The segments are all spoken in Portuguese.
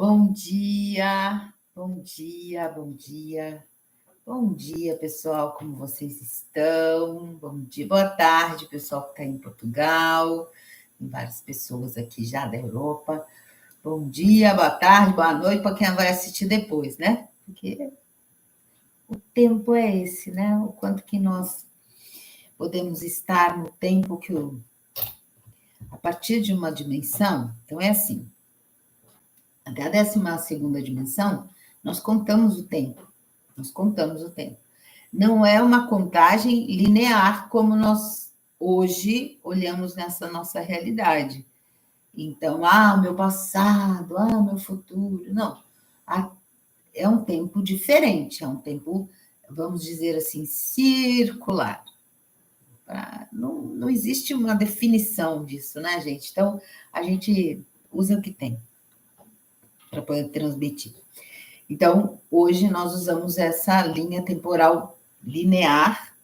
Bom dia, bom dia, bom dia. Bom dia, pessoal, como vocês estão? Bom dia, boa tarde, pessoal que está em Portugal. Tem várias pessoas aqui já da Europa. Bom dia, boa tarde, boa noite para quem vai assistir depois, né? Porque o tempo é esse, né? O quanto que nós podemos estar no tempo a partir de uma dimensão. Então, é assim, até a 12ª dimensão, nós contamos o tempo. Nós contamos o tempo. Não é uma contagem linear como nós hoje olhamos nessa nossa realidade. Então, o meu passado, o meu futuro. Não. É um tempo diferente, é um tempo, vamos dizer assim, circular. Não existe uma definição disso, né, gente? Então, a gente usa o que tem para poder transmitir. Então, hoje nós usamos essa linha temporal linear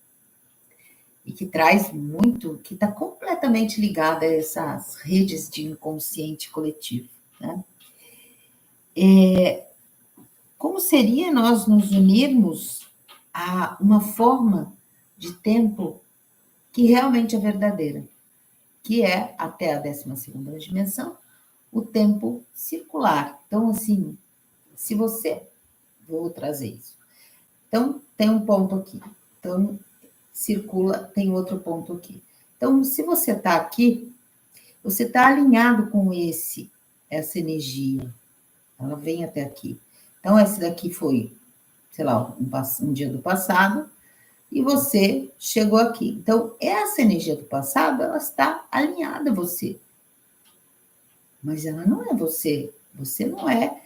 e que traz muito, que está completamente ligada a essas redes de inconsciente coletivo, né? Como seria nós nos unirmos a uma forma de tempo que realmente é verdadeira, que é, até a 12ª dimensão, o tempo circular. Então, assim, se você... Vou trazer isso. Então, tem um ponto aqui. Então, circula, tem outro ponto aqui. Então, se você está aqui, você está alinhado com essa energia. Ela vem até aqui. Então, esse daqui foi, sei lá, um dia do passado, e você chegou aqui. Então, essa energia do passado, ela está alinhada a você. Mas ela não é você. Você não é.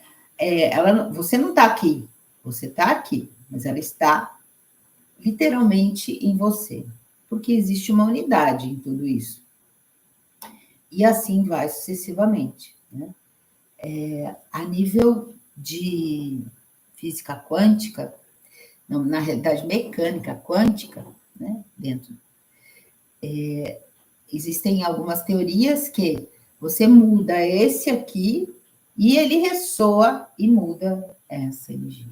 Você não está aqui. Você está aqui, mas ela está literalmente em você, porque existe uma unidade em tudo isso. E assim vai sucessivamente, né? A nível de física quântica, não, na realidade mecânica quântica, né? Existem algumas teorias que você muda esse aqui e ele ressoa e muda essa energia.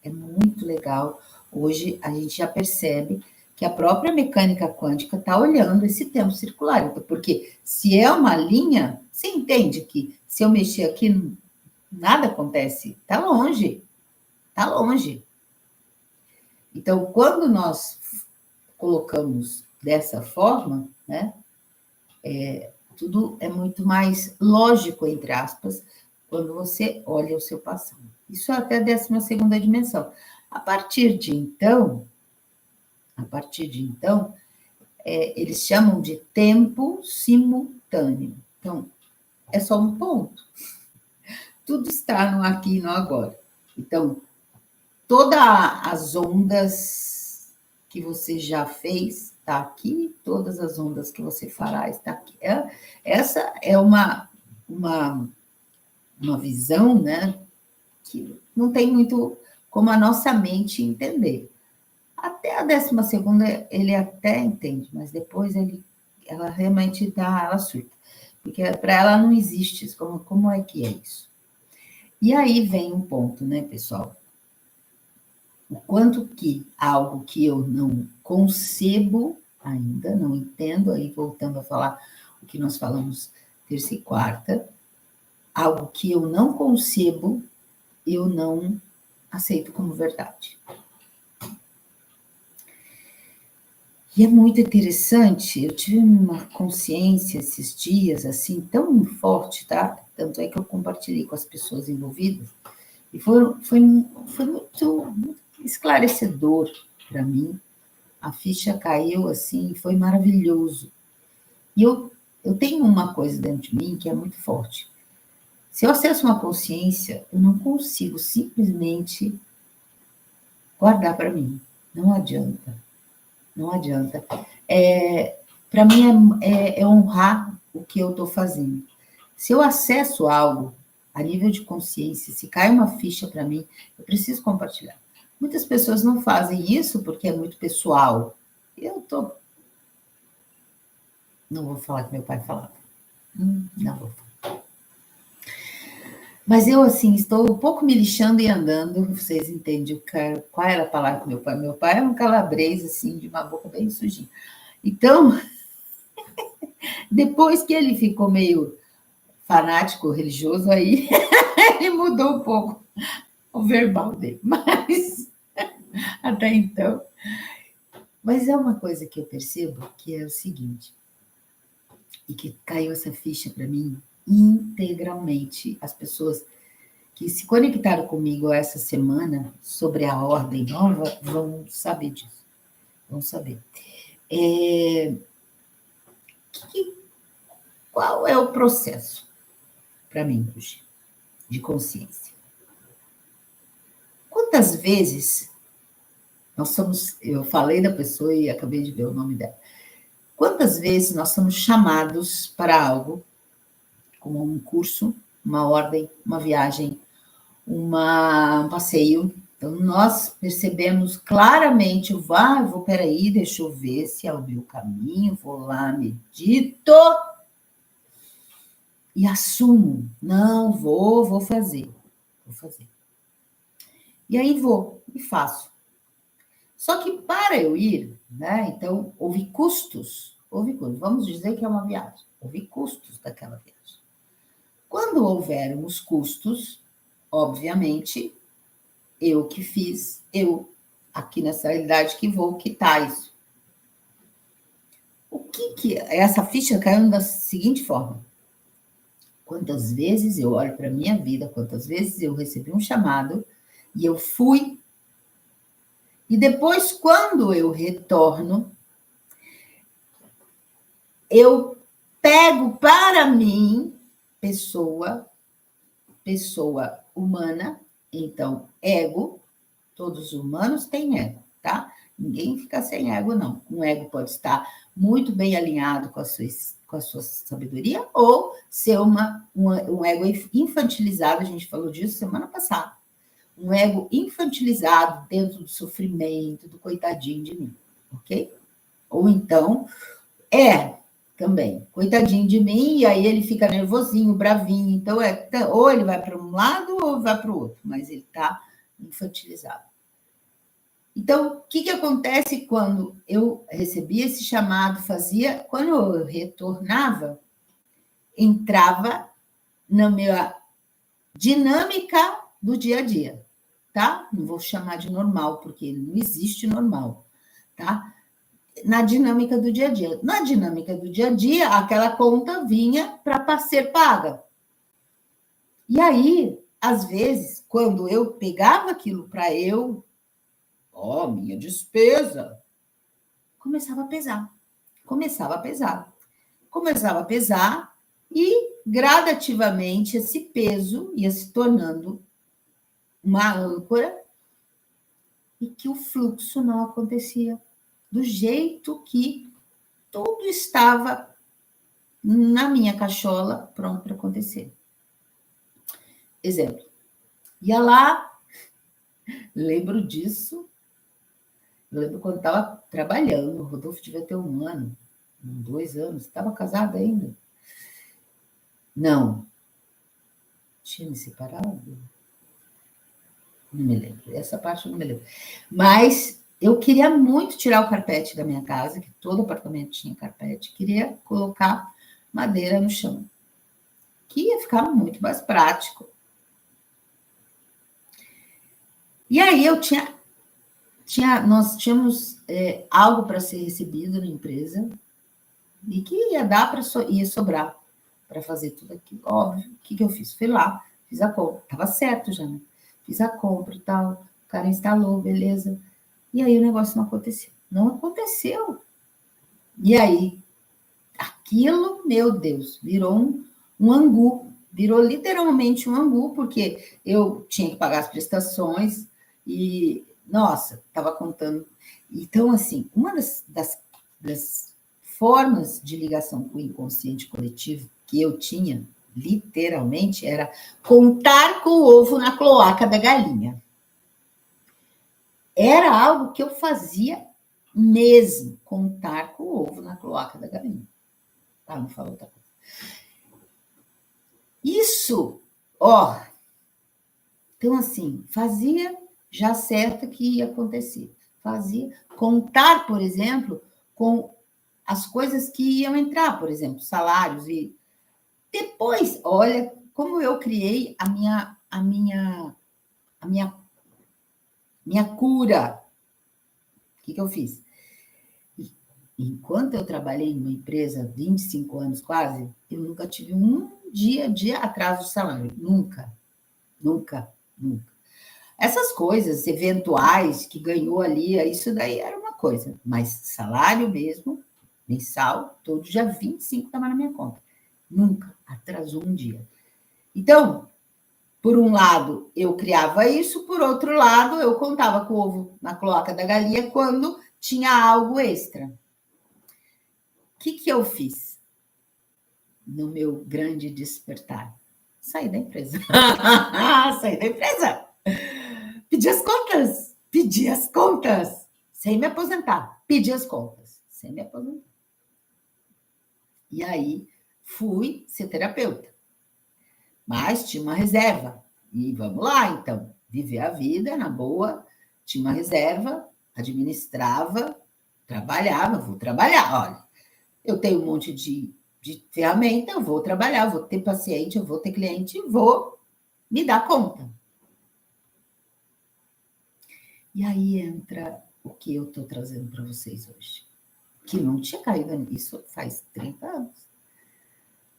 É muito legal. Hoje a gente já percebe que a própria mecânica quântica está olhando esse tempo circular. Então, porque se é uma linha, você entende que se eu mexer aqui, nada acontece. Está longe. Está longe. Então, quando nós colocamos dessa forma, né, tudo é muito mais lógico, entre aspas, quando você olha o seu passado. Isso é até a 12ª dimensão. A partir de então, eles chamam de tempo simultâneo. Então, é só um ponto. Tudo está no aqui e no agora. Então, todas as ondas que você já fez está aqui, todas as ondas que você fará está aqui. Essa é uma visão, né, que não tem muito como a nossa mente entender. Até a 12ª ele até entende, mas depois ela realmente ela surta. Porque para ela não existe isso. Como é que é isso? E aí vem um ponto, né, pessoal? O quanto que algo que eu não concebo ainda, não entendo, aí voltando a falar o que nós falamos terça e quarta, algo que eu não concebo, eu não aceito como verdade. E é muito interessante, eu tive uma consciência esses dias, assim, tão forte, tá? Tanto é que eu compartilhei com as pessoas envolvidas, e foi muito esclarecedor para mim. A ficha caiu, assim, foi maravilhoso. E eu tenho uma coisa dentro de mim que é muito forte. Se eu acesso uma consciência, eu não consigo simplesmente guardar para mim. Não adianta. Não adianta. Para mim é honrar o que eu estou fazendo. Se eu acesso algo a nível de consciência, se cai uma ficha para mim, eu preciso compartilhar. Muitas pessoas não fazem isso porque é muito pessoal. Não vou falar que meu pai falava. Não vou falar. Mas eu, assim, estou um pouco me lixando e andando, vocês entendem qual era a palavra do meu pai. Meu pai é um calabrês, assim, de uma boca bem sujinha. Então, depois que ele ficou meio fanático religioso, aí ele mudou um pouco o verbal dele. Mas, até então. Mas é uma coisa que eu percebo que é o seguinte, e que caiu essa ficha para mim integralmente. As pessoas que se conectaram comigo essa semana sobre a ordem nova vão saber disso, vão saber. Qual é o processo para mim hoje de consciência? Quantas vezes nós somos, eu falei da pessoa e acabei de ver o nome dela. Quantas vezes nós somos chamados para algo, como um curso, uma ordem, uma viagem, um passeio. Então, nós percebemos claramente, peraí, deixa eu ver se é o meu caminho, vou lá, medito e assumo. Não, vou fazer. E aí vou e faço. Só que para eu ir, né? Então, houve custos. Vamos dizer que é uma viagem. Houve custos daquela viagem. Quando houveram os custos, obviamente, eu que fiz, eu aqui nessa realidade que vou quitar isso. O que essa ficha caiu da seguinte forma: quantas vezes eu olho para a minha vida, quantas vezes eu recebi um chamado e eu fui, e depois, quando eu retorno, eu pego para mim, pessoa humana, então, ego, todos os humanos têm ego, tá? Ninguém fica sem ego, não. Um ego pode estar muito bem alinhado com a sua sabedoria ou ser um ego infantilizado, a gente falou disso semana passada. Um ego infantilizado dentro do sofrimento, do coitadinho de mim, ok? Ou então, também, coitadinho de mim, e aí ele fica nervosinho, bravinho, então ou ele vai para um lado ou vai para o outro, mas ele está infantilizado. Então, o que acontece quando eu recebia esse chamado, quando eu retornava, entrava na minha dinâmica do dia a dia, tá? Não vou chamar de normal, porque não existe normal, tá? Na dinâmica do dia a dia. Na dinâmica do dia a dia, aquela conta vinha para ser paga. E aí, às vezes, quando eu pegava aquilo para minha despesa, começava a pesar e gradativamente esse peso ia se tornando uma âncora e que o fluxo não acontecia do jeito que tudo estava na minha cachola pronto para acontecer. Exemplo, ia lá, lembro disso, eu lembro quando estava trabalhando, o Rodolfo devia ter 1 ano, 2 anos, estava casado ainda. Não. Tinha me separado? Não me lembro. Essa parte eu não me lembro. Mas eu queria muito tirar o carpete da minha casa, que todo apartamento tinha carpete. Queria colocar madeira no chão, que ia ficar muito mais prático. E aí nós tínhamos algo para ser recebido na empresa e que ia dar ia sobrar para fazer tudo aquilo. Óbvio, o que eu fiz? Fui lá, fiz a compra. Estava certo já, né? Fiz a compra e tal, o cara instalou, beleza. E aí o negócio não aconteceu. Não aconteceu. E aí, aquilo, meu Deus, virou um angu. Virou literalmente um angu, porque eu tinha que pagar as prestações e, nossa, estava contando. Então, assim, uma das formas de ligação com o inconsciente coletivo que eu tinha, literalmente, era contar com o ovo na cloaca da galinha. Era algo que eu fazia mesmo, contar com o ovo na cloaca da galinha. Tá, não falo outra coisa. Isso, Então, assim, fazia já certo que ia acontecer. Fazia. Contar, por exemplo, com as coisas que iam entrar, por exemplo, salários. E depois, olha como eu criei a minha cura. O que eu fiz? Enquanto eu trabalhei numa empresa 25 anos quase, eu nunca tive um dia de atraso de salário. Nunca, nunca, nunca. Essas coisas eventuais que ganhou ali, isso daí era uma coisa, mas salário mesmo, mensal, todo dia 25 estava na minha conta. Nunca atrasou um dia. Então, por um lado, eu criava isso, por outro lado, eu contava com o ovo na cloaca da galinha quando tinha algo extra. O que eu fiz no meu grande despertar? Saí da empresa. Saí da empresa. Pedi as contas, sem me aposentar. Pedi as contas, sem me aposentar. E aí, fui ser terapeuta. Mas tinha uma reserva. E vamos lá, então. Viver a vida na boa. Tinha uma reserva, administrava, trabalhava. Vou trabalhar. Olha, eu tenho um monte de ferramenta, eu vou trabalhar, vou ter paciente, eu vou ter cliente, vou me dar conta. E aí entra o que eu estou trazendo para vocês hoje. Que não tinha caído nisso faz 30 anos.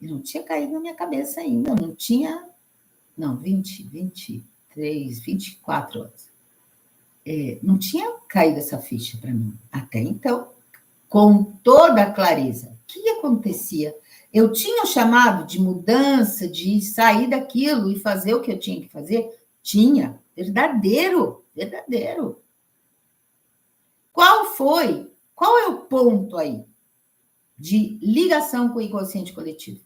E não tinha caído na minha cabeça ainda. Não tinha... Não, 20, 23, 24 anos. Não tinha caído essa ficha para mim. Até então, com toda a clareza. O que acontecia? Eu tinha o chamado de mudança, de sair daquilo e fazer o que eu tinha que fazer? Tinha. Verdadeiro. Verdadeiro. Qual é o ponto aí de ligação com o inconsciente coletivo?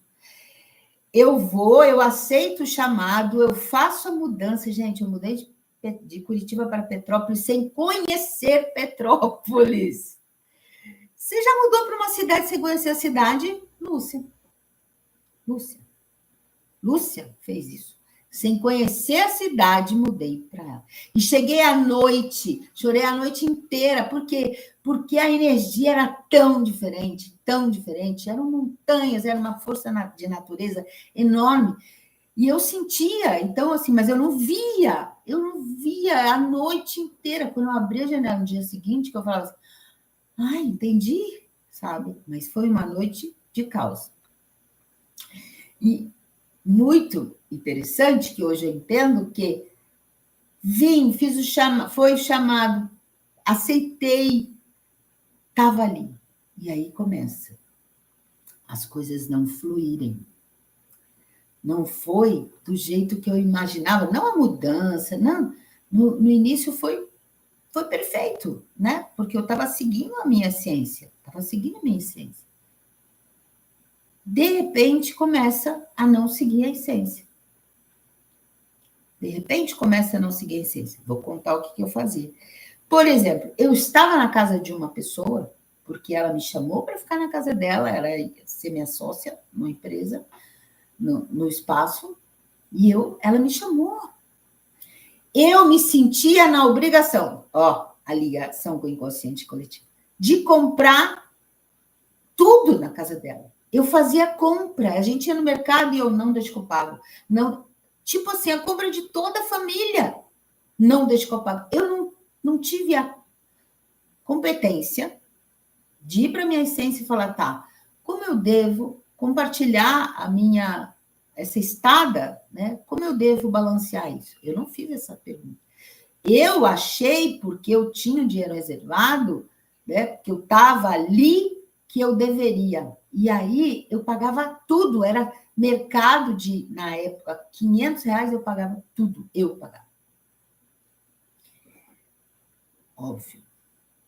Eu aceito o chamado, eu faço a mudança. Gente, eu mudei de Curitiba para Petrópolis sem conhecer Petrópolis. Você já mudou para uma cidade sem conhecer a cidade? Lúcia fez isso. Sem conhecer a cidade, mudei para ela. E cheguei à noite, chorei a noite inteira. Por quê? Porque a energia era tão diferente, tão diferente. Eram montanhas, era uma força de natureza enorme. E eu sentia, então, assim, mas eu não via a noite inteira. Quando eu abri a janela no dia seguinte, que eu falava assim, entendi, sabe? Mas foi uma noite de caos. E muito interessante que hoje eu entendo que foi o chamado, aceitei, estava ali. E aí começa as coisas não fluírem. Não foi do jeito que eu imaginava, não a mudança, não. No início foi perfeito, né? Porque eu estava seguindo a minha essência, De repente, começa a não seguir a essência. Vou contar o que eu fazia. Por exemplo, eu estava na casa de uma pessoa, porque ela me chamou para ficar na casa dela, ela ia ser minha sócia numa empresa, no espaço, e ela me chamou. Eu me sentia na obrigação, a ligação com o inconsciente coletivo, de comprar tudo na casa dela. Eu fazia compra, a gente ia no mercado e eu não deixo que eu pago. Não, tipo assim, a compra de toda a família, não deixo que eu pago. Eu não tive a competência de ir para a minha essência e falar, tá, como eu devo compartilhar essa estada, né? Como eu devo balancear isso? Eu não fiz essa pergunta. Eu achei, porque eu tinha o dinheiro reservado, né? Porque eu estava ali, que eu deveria. E aí eu pagava tudo, era mercado na época, R$500 eu pagava tudo, eu pagava. Óbvio,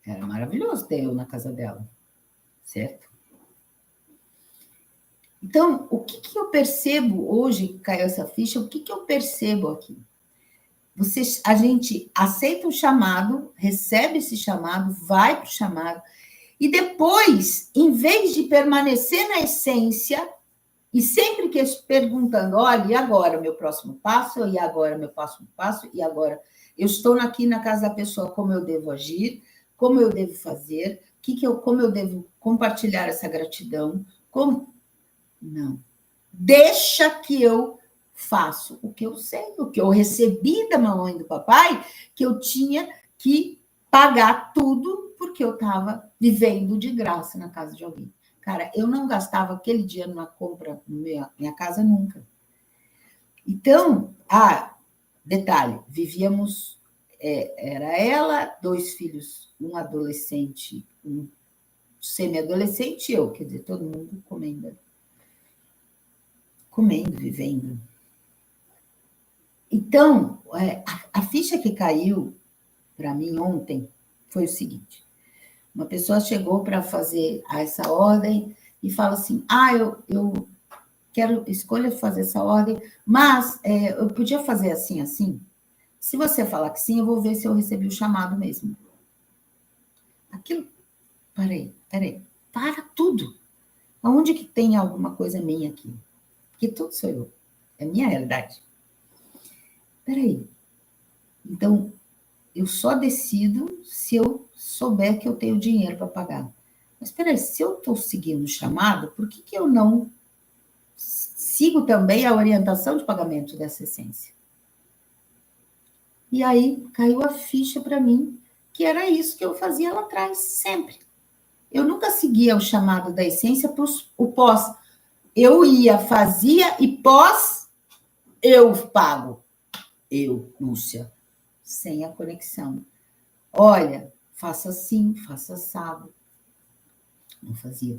era maravilhoso ter eu na casa dela, certo? Então, o que eu percebo hoje, que caiu essa ficha, o que eu percebo aqui? A gente aceita o chamado, recebe esse chamado, vai para o chamado, e depois, em vez de permanecer na essência, E sempre que perguntando, olha, e agora meu próximo passo? E agora meu próximo passo? E agora? Eu estou aqui na casa da pessoa, como eu devo agir? Como eu devo fazer? Como eu devo compartilhar essa gratidão? Como? Não. Deixa que eu faço o que eu sei, o que eu recebi da mamãe e do papai, que eu tinha que pagar tudo porque eu estava vivendo de graça na casa de alguém. Cara, eu não gastava aquele dinheiro numa compra na minha casa nunca. Então, detalhe, vivíamos, era ela, 2 filhos, um adolescente, um semi-adolescente e eu, quer dizer, todo mundo comendo, vivendo. Então, a ficha que caiu para mim ontem foi o seguinte: uma pessoa chegou para fazer essa ordem e fala assim: eu escolho fazer essa ordem, mas eu podia fazer assim, assim? Se você falar que sim, eu vou ver se eu recebi o chamado mesmo. Aquilo, peraí, para tudo. Aonde que tem alguma coisa minha aqui? Que tudo sou eu. É minha realidade. Peraí. Então, eu só decido se eu souber que eu tenho dinheiro para pagar. Mas espera aí, se eu estou seguindo o chamado, por que eu não sigo também a orientação de pagamento dessa essência? E aí caiu a ficha para mim, que era isso que eu fazia lá atrás, sempre. Eu nunca seguia o chamado da essência para o pós. Eu ia, fazia e pós, eu pago. Eu, Lúcia, sem a conexão. Olha, faça assim, faça assado. Não fazia.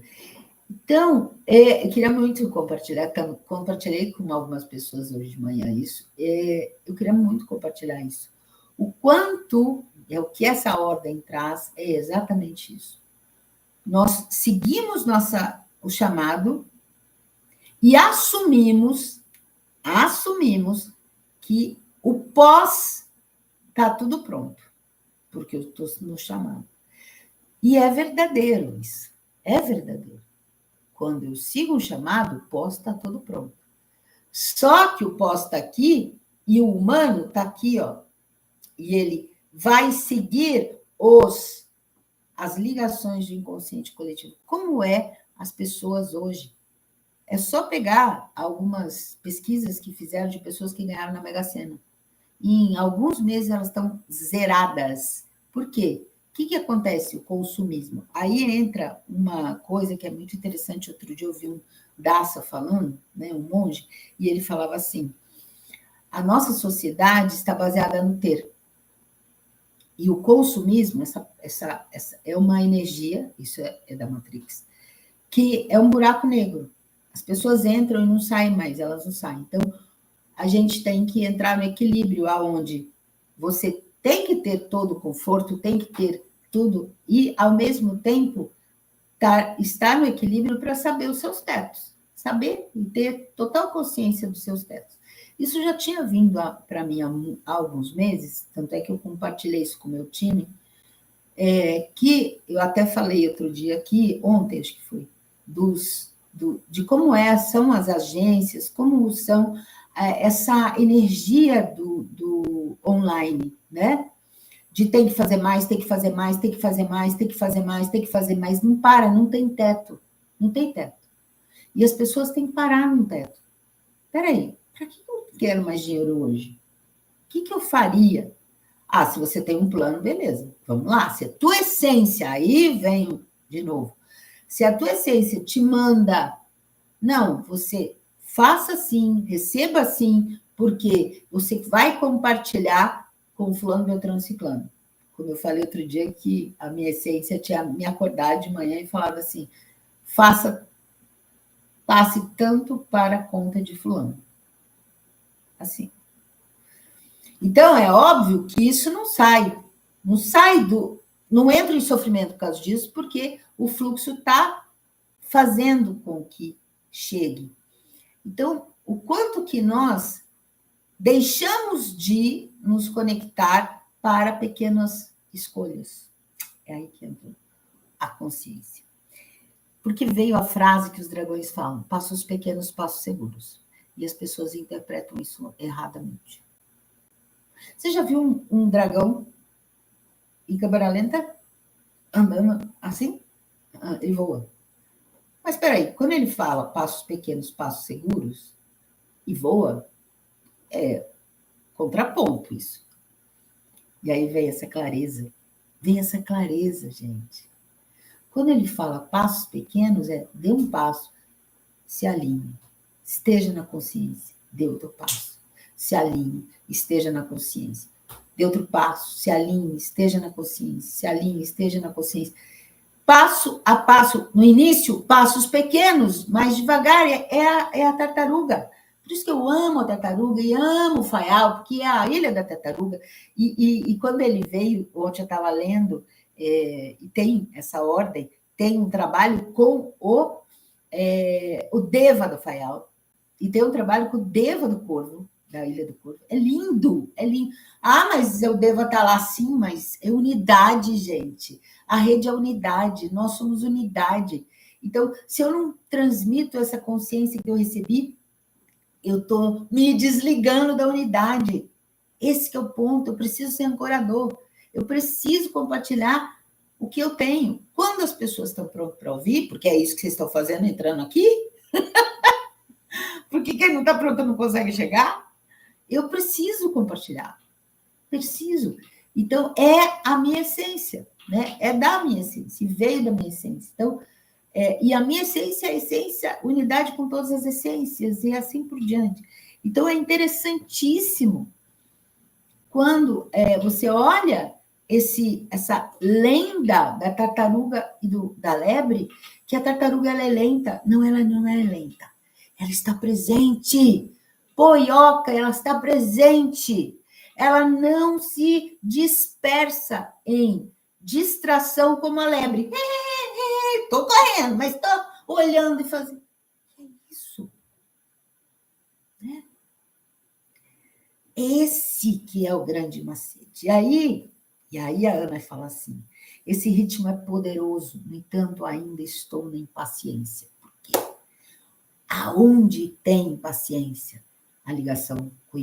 Então, eu queria muito compartilhar, compartilhei com algumas pessoas hoje de manhã isso, eu queria muito compartilhar isso. O quanto, o que essa ordem traz é exatamente isso. Nós seguimos o chamado e assumimos que o pós está tudo pronto, porque eu estou no chamado. E é verdadeiro isso, é verdadeiro. Quando eu sigo um chamado, o pós está todo pronto. Só que o pós está aqui e o humano está aqui, ó. E ele vai seguir as ligações do inconsciente coletivo. Como as pessoas hoje? É só pegar algumas pesquisas que fizeram de pessoas que ganharam na Mega Sena. E em alguns meses elas estão zeradas. Por quê? O que acontece? O consumismo. Aí entra uma coisa que é muito interessante. Outro dia eu ouvi um Daça falando, né, um monge, e ele falava assim: a nossa sociedade está baseada no ter. E o consumismo, essa é uma energia, isso é da Matrix, que é um buraco negro. As pessoas entram e não saem mais, elas não saem. Então, a gente tem que entrar no equilíbrio, aonde você tem que ter todo o conforto, tem que ter tudo, e, ao mesmo tempo, estar no equilíbrio para saber os seus tetos, saber e ter total consciência dos seus tetos. Isso já tinha vindo para mim há alguns meses, tanto é que eu compartilhei isso com o meu time, que eu até falei outro dia aqui, ontem acho que foi, de como são as agências, como são essa energia do online, né? De tem que fazer mais, tem que fazer mais, tem que fazer mais, tem que fazer mais, tem que fazer mais. Não para, não tem teto. Não tem teto. E as pessoas têm que parar no teto. Espera aí, para que eu quero mais dinheiro hoje? O que eu faria? Se você tem um plano, beleza. Vamos lá. Se a tua essência, aí vem de novo. Se a tua essência te manda, não, você faça assim, receba assim, porque você vai compartilhar com fulano, beltrano, ciclano. Como eu falei outro dia, que a minha essência tinha me acordado de manhã e falado assim: passe tanto para a conta de fulano. Assim. Então, é óbvio que isso não entra em sofrimento por causa disso, porque o fluxo está fazendo com que chegue. Então, o quanto que nós deixamos de nos conectar para pequenas escolhas. É aí que entra a consciência. Porque veio a frase que os dragões falam, passos pequenos, passos seguros. E as pessoas interpretam isso erradamente. Você já viu um dragão em câmera lenta andando assim? Ele voa. Mas espera aí, quando ele fala passos pequenos, passos seguros e voa, é contraponto isso. E aí vem essa clareza. Vem essa clareza, gente. Quando ele fala passos pequenos, dê um passo, se alinhe, esteja na consciência, dê outro passo, se alinhe, esteja na consciência, dê outro passo, se alinhe, esteja na consciência, se alinhe, esteja na consciência. Passo a passo, no início, passos pequenos, mais devagar, é a tartaruga. Por isso que eu amo a tartaruga e amo o Faial, porque é a ilha da tartaruga. E quando ele veio, ontem eu estava lendo, e tem essa ordem, tem um trabalho com o Deva do Faial, e tem um trabalho com o Deva do Corvo, da Ilha do Corvo. É lindo, é lindo. Ah, mas o Deva está lá sim, mas é unidade, gente. A rede é unidade, nós somos unidade. Então, se eu não transmito essa consciência que eu recebi, eu estou me desligando da unidade. Esse que é o ponto, eu preciso ser ancorador. Eu preciso compartilhar o que eu tenho. Quando as pessoas estão prontas para ouvir, porque é isso que vocês estão fazendo, entrando aqui, porque quem não está pronto não consegue chegar, eu preciso compartilhar. Preciso. Então, é a minha essência, né? É da minha essência, veio da minha essência. Então, e a minha essência é a essência, unidade com todas as essências, e assim por diante. Então, é interessantíssimo quando você olha essa lenda da tartaruga e da lebre, que a tartaruga ela é lenta. Não, ela não é lenta. Ela está presente. Poioca, ela está presente. Ela não se dispersa em distração como a lebre. Estou correndo, mas estou olhando e fazendo. É isso. Né? Esse que é o grande macete. E aí a Ana fala assim, esse ritmo é poderoso, no entanto, ainda estou na impaciência. Por quê? Aonde tem impaciência? A ligação com o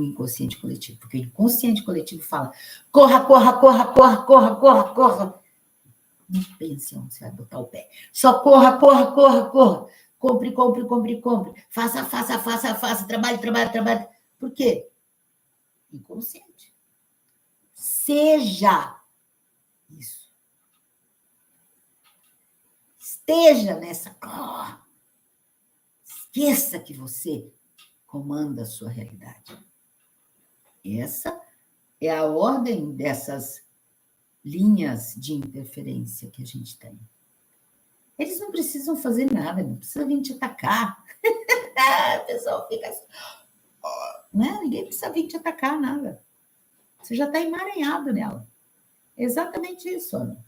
inconsciente coletivo. Porque o inconsciente coletivo fala, corra, corra, corra, corra, corra, corra, corra. Não pense onde você vai botar o pé. Só corra, corra, corra, corra. Compre, compre, compre, compre. Faça, faça, faça, faça. Trabalhe, trabalhe, trabalhe. Por quê? Inconsciente. Seja isso. Esteja nessa. Esqueça que você comanda a sua realidade. Essa é a ordem dessas linhas de interferência que a gente tem. Eles não precisam fazer nada, não precisa vir te atacar. O pessoal fica assim, né? Ninguém precisa vir te atacar, nada. Você já está emaranhado nela. É exatamente isso, Ana.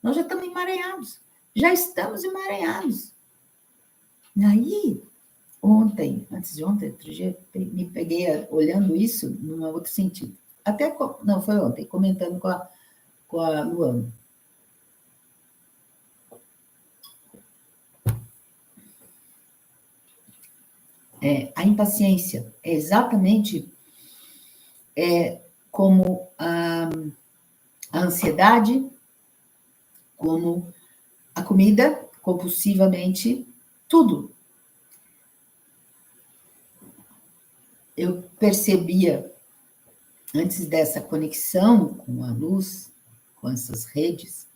Nós já estamos emaranhados. Já estamos emaranhados. E aí, antes de ontem, outro dia, me peguei olhando isso num outro sentido. Não, foi ontem, comentando com a Luana. A impaciência é exatamente como a ansiedade, como a comida, compulsivamente, tudo. Eu percebia, antes dessa conexão com a luz, com essas redes,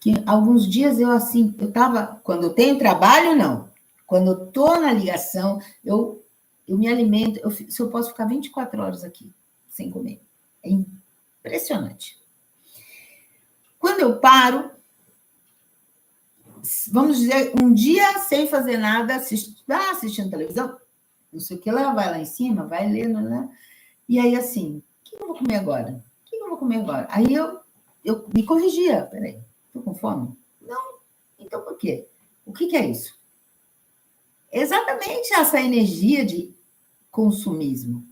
que alguns dias eu estava, quando eu tenho trabalho, não. Quando eu estou na ligação, eu me alimento, se eu posso ficar 24 horas aqui, sem comer. É impressionante. Quando eu paro, vamos dizer, um dia sem fazer nada, assistindo televisão, não sei o que lá, vai lá em cima, vai lendo, né? E aí, assim, o que eu vou comer agora? O que eu vou comer agora? Aí eu me corrigia, peraí, estou com fome? Não, então por quê? O que é isso? Exatamente essa energia de consumismo.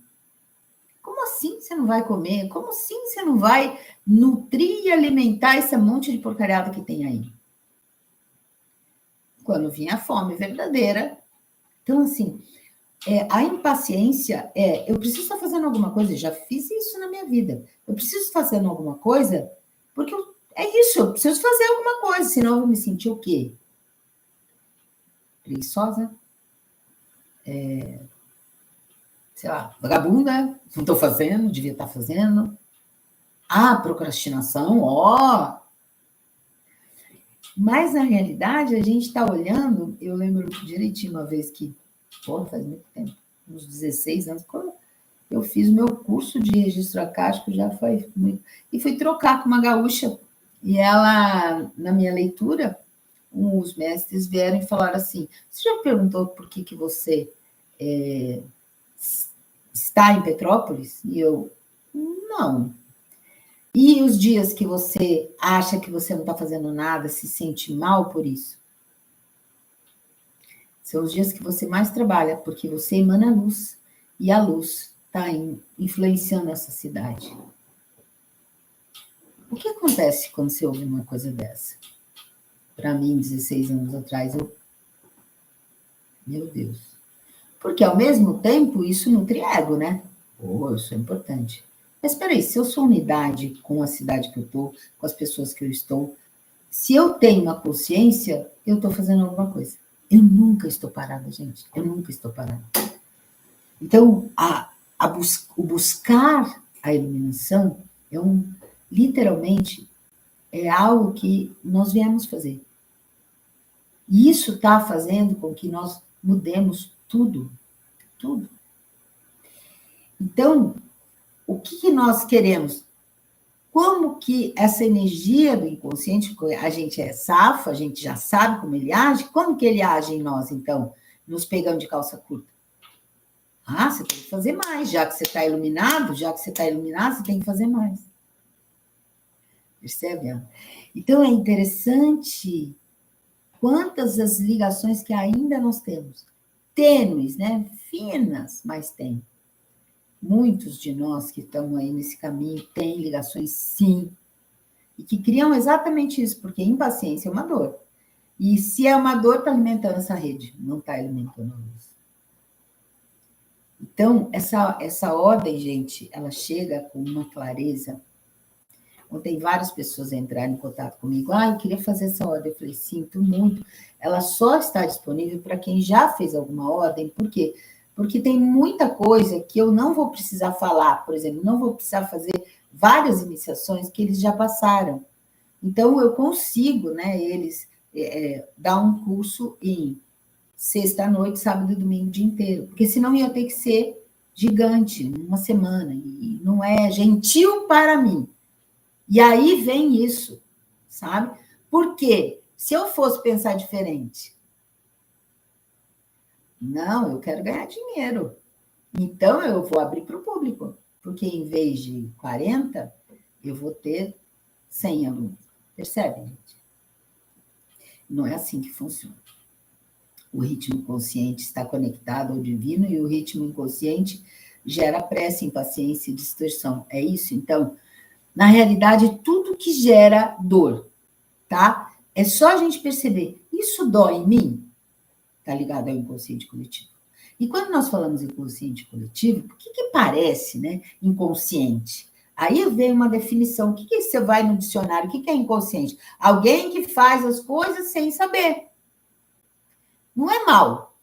Como assim você não vai comer? Como assim você não vai nutrir e alimentar esse monte de porcariada que tem aí? quando vinha a fome verdadeira. Então, assim, a impaciência eu preciso estar fazendo alguma coisa, já fiz isso na minha vida. Eu preciso estar fazendo alguma coisa, porque é isso, eu preciso fazer alguma coisa, senão eu vou me sentir o quê? Preguiçosa? Sei lá, vagabunda? Não estou fazendo, devia estar fazendo. Procrastinação, ó! Mas, na realidade, a gente está olhando, eu lembro direitinho uma vez que, faz muito tempo, uns 16 anos, quando eu fiz o meu curso de registro acástico, já foi muito, e fui trocar com uma gaúcha, e ela, na minha leitura, os mestres vieram e falaram assim, você já perguntou por que você está em Petrópolis? E eu, não. E os dias que você acha que você não está fazendo nada, se sente mal por isso? São os dias que você mais trabalha, porque você emana luz, e a luz está influenciando essa cidade. O que acontece quando você ouve uma coisa dessa? Para mim, 16 anos atrás, meu Deus. Porque, ao mesmo tempo, isso nutre ego, né? Isso é importante. Mas, espera aí, se eu sou unidade com a cidade que eu estou, com as pessoas que eu estou, se eu tenho uma consciência, eu estou fazendo alguma coisa. Eu nunca estou parada, gente. Eu nunca estou parada. Então, o buscar a iluminação literalmente, é algo que nós viemos fazer. E isso está fazendo com que nós mudemos tudo. Tudo. Então, o que nós queremos? Como que essa energia do inconsciente, a gente é safo, a gente já sabe como ele age, como que ele age em nós, então, nos pegando de calça curta? Você tem que fazer mais, já que você está iluminado, você tem que fazer mais. Percebe? Então, é interessante quantas as ligações que ainda nós temos. Tênues, né? Finas, mas tem. Muitos de nós que estamos aí nesse caminho têm ligações, sim, e que criam exatamente isso, porque impaciência é uma dor. E se é uma dor, está alimentando essa rede, não está alimentando a luz. Então, essa ordem, gente, ela chega com uma clareza. Ontem várias pessoas entraram em contato comigo. Eu queria fazer essa ordem. Eu falei, sinto muito. Ela só está disponível para quem já fez alguma ordem. Por quê? Porque tem muita coisa que eu não vou precisar falar. Por exemplo, não vou precisar fazer várias iniciações que eles já passaram. Então, eu consigo, né, eles dar um curso em sexta-noite, sábado e domingo o dia inteiro. Porque senão ia ter que ser gigante, uma semana. E não é gentil para mim. E aí vem isso, sabe? Porque se eu fosse pensar diferente, não, eu quero ganhar dinheiro. Então, eu vou abrir para o público. Porque em vez de 40, eu vou ter 100 alunos. Percebe, gente? Não é assim que funciona. O ritmo consciente está conectado ao divino e o ritmo inconsciente gera pressa, impaciência e distorção. É isso? Então, na realidade, tudo que gera dor, tá? É só a gente perceber, isso dói em mim? Tá ligado ao inconsciente coletivo. E quando nós falamos inconsciente coletivo, o que parece, né? Inconsciente. Aí vem uma definição. O que você vai no dicionário? O que é inconsciente? Alguém que faz as coisas sem saber. Não é mal.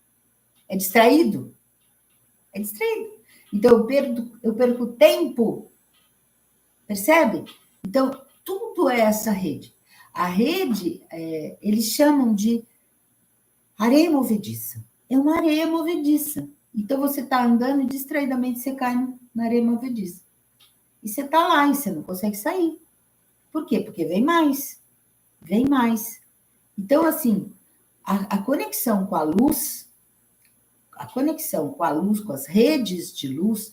É distraído. É distraído. Então, eu perco tempo. Percebe? Então, tudo é essa rede. A rede, eles chamam de areia movediça. É uma areia movediça. Então, você está andando e distraidamente você cai na areia movediça. E você está lá e você não consegue sair. Por quê? Porque vem mais. Vem mais. Então, assim, a conexão com a luz, com as redes de luz,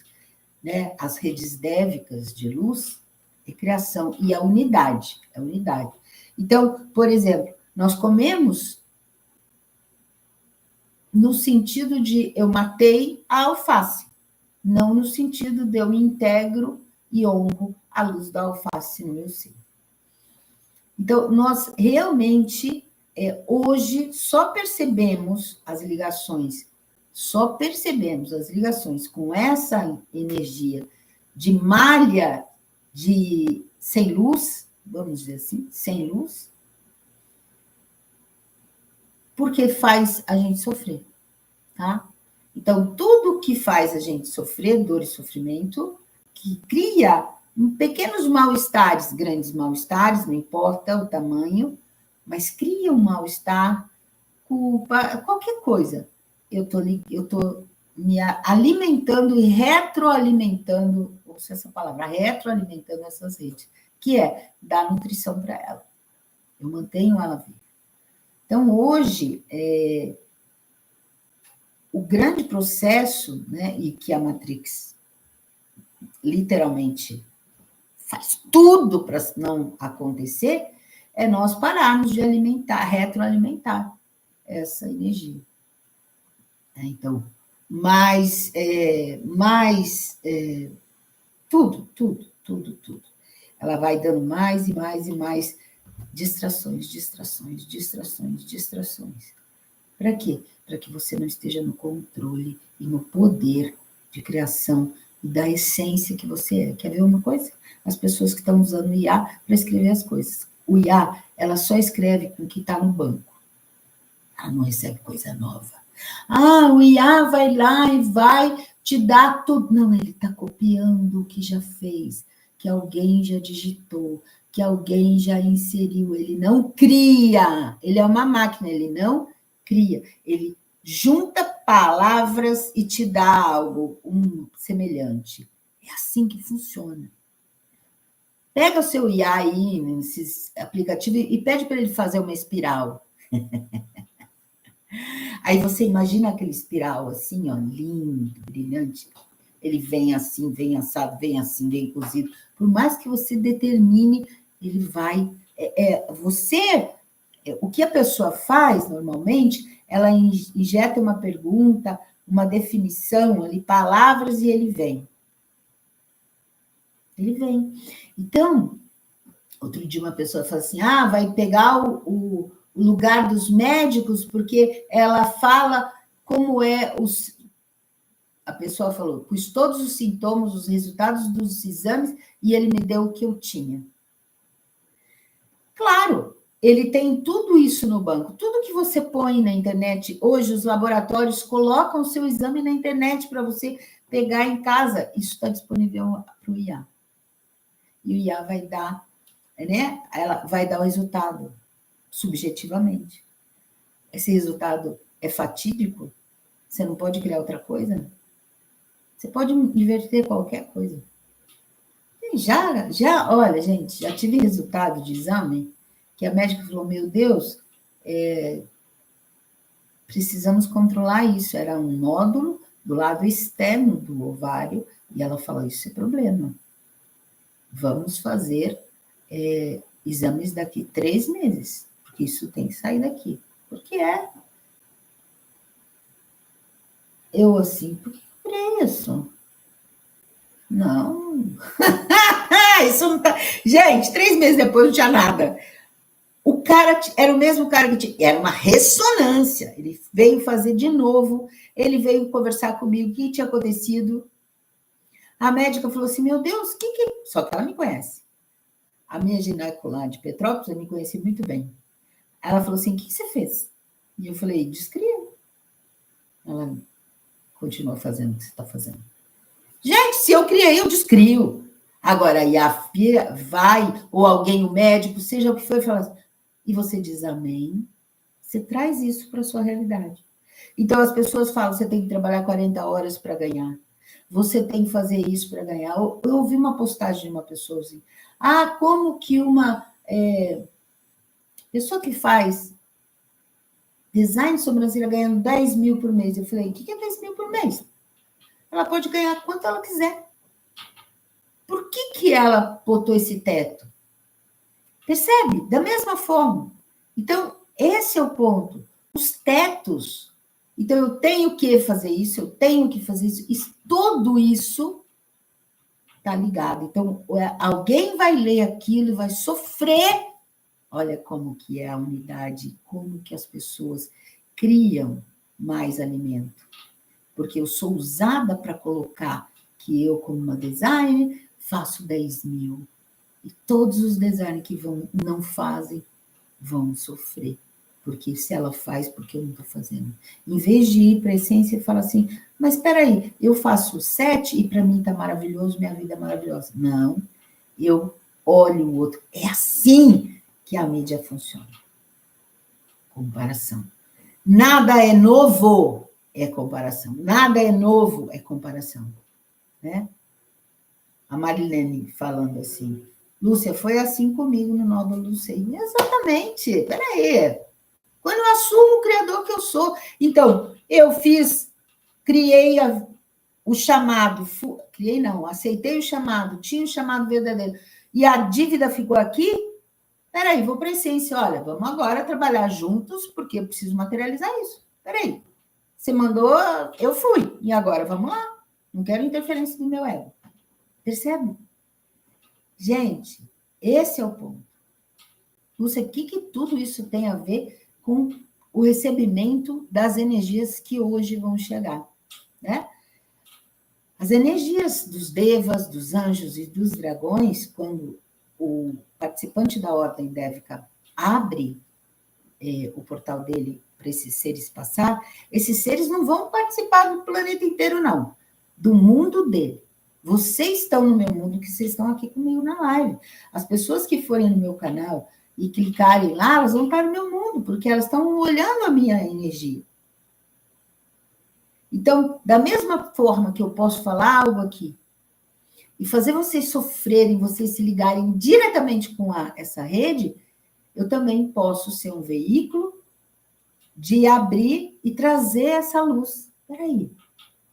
né, as redes dévicas de luz, é criação. E a unidade. É unidade. Então, por exemplo, nós comemos no sentido de eu matei a alface, não no sentido de eu integro e honro a luz da alface no meu ser. Então, nós realmente hoje só percebemos as ligações com essa energia de malha sem luz, vamos dizer assim, sem luz, porque faz a gente sofrer, tá? Então, tudo que faz a gente sofrer, dor e sofrimento, que cria pequenos mal-estares, grandes mal-estares, não importa o tamanho, mas cria um mal-estar, culpa, qualquer coisa. Eu tô me alimentando e retroalimentando, ouça essa palavra, retroalimentando essas redes, que é dar nutrição para ela. Eu mantenho ela viva. Então, hoje, o grande processo, né, e que a Matrix literalmente faz tudo para não acontecer, é nós pararmos de alimentar, retroalimentar essa energia. Então, tudo. Ela vai dando mais e mais distrações. Para quê? Para que você não esteja no controle e no poder de criação e da essência que você é. Quer ver uma coisa? As pessoas que estão usando o IA para escrever as coisas. O IA, ela só escreve com o que está no banco. Ela não recebe coisa nova. O IA vai lá e vai te dar tudo. Não, ele está copiando o que já fez, que alguém já digitou, que alguém já inseriu. Ele não cria. Ele é uma máquina, ele não cria. Ele junta palavras e te dá algo semelhante. É assim que funciona. Pega o seu IA aí, nesses aplicativos, e pede para ele fazer uma espiral. Aí você imagina aquele espiral assim, ó, lindo, brilhante. Ele vem assim, vem assado, vem assim, vem cozido. Por mais que você determine, ele vai... O que a pessoa faz, normalmente, ela injeta uma pergunta, uma definição, ali, palavras, e ele vem. Ele vem. Então, outro dia uma pessoa falou assim, vai pegar o lugar dos médicos, porque ela fala como é a pessoa falou, pus todos os sintomas, os resultados dos exames, e ele me deu o que eu tinha. Claro, ele tem tudo isso no banco. Tudo que você põe na internet, hoje os laboratórios colocam o seu exame na internet para você pegar em casa. Isso está disponível para o IA. E o IA vai dar, né? Ela vai dar o resultado, subjetivamente. Esse resultado é fatídico? Você não pode criar outra coisa? Você pode inverter qualquer coisa. Olha, gente, já tive resultado de exame que a médica falou, meu Deus, precisamos controlar isso. Era um nódulo do lado externo do ovário, e ela falou, isso é problema. Vamos fazer exames daqui 3 meses, porque isso tem que sair daqui. Porque eu assim, por que preço? Não. Isso não tá... Gente, 3 meses depois não tinha nada. O cara era o mesmo cara que tinha... Era uma ressonância. Ele veio fazer de novo. Ele veio conversar comigo. O que tinha acontecido? A médica falou assim, meu Deus, que... Só que ela me conhece. A minha ginecologista de Petrópolis, eu me conheci muito bem. Ela falou assim, o que você fez? E eu falei, descreva. Ela continua fazendo o que você está fazendo. Gente, se eu criei, eu descrio. Agora, e a filha vai, ou alguém, o médico, seja o que for, e fala assim, e você diz amém, você traz isso para a sua realidade. Então, as pessoas falam, você tem que trabalhar 40 horas para ganhar. Você tem que fazer isso para ganhar. Eu ouvi uma postagem de uma pessoa assim, como que uma pessoa que faz design de sobrancelha ganhando 10 mil por mês. Eu falei, o que é 10 mil por mês? Ela pode ganhar quanto ela quiser. Por que ela botou esse teto? Percebe? Da mesma forma. Então, esse é o ponto. Os tetos. Então, eu tenho que fazer isso, eu tenho que fazer isso. E tudo isso está ligado. Então, alguém vai ler aquilo e vai sofrer Olha como que é a unidade, como que as pessoas criam mais alimento. Porque eu sou usada para colocar que eu, como uma designer, faço 10 mil. E todos os designers que não fazem, vão sofrer. Porque se ela faz, porque eu não estou fazendo. Em vez de ir para a essência e falar assim, mas espera aí, eu faço 7 e para mim está maravilhoso, minha vida é maravilhosa. Não, eu olho o outro. É assim que a mídia funciona. Comparação. Nada é novo, é comparação. Nada é novo, é comparação. Né? A Marilene falando assim, Lúcia, foi assim comigo no Nódulo do Ser. Exatamente, peraí. Quando eu assumo o criador que eu sou. Então, eu criei o chamado, criei não, aceitei o chamado, tinha o chamado verdadeiro, e a dívida ficou aqui, peraí, vou para a essência, olha, vamos agora trabalhar juntos, porque eu preciso materializar isso. Peraí, você mandou, eu fui, e agora vamos lá. Não quero interferência do meu ego. Percebe? Gente, esse é o ponto. Lúcia, o que tudo isso tem a ver com o recebimento das energias que hoje vão chegar, né? As energias dos devas, dos anjos e dos dragões, quando o participante da ordem dévica abre o portal dele para esses seres passar, esses seres não vão participar do planeta inteiro, não, do mundo dele. Vocês estão no meu mundo, que vocês estão aqui comigo na live. As pessoas que forem no meu canal e clicarem lá, elas vão estar no meu mundo, porque elas estão olhando a minha energia. Então, da mesma forma que eu posso falar algo aqui e fazer vocês sofrerem, vocês se ligarem diretamente com essa rede, eu também posso ser um veículo de abrir e trazer essa luz. Peraí,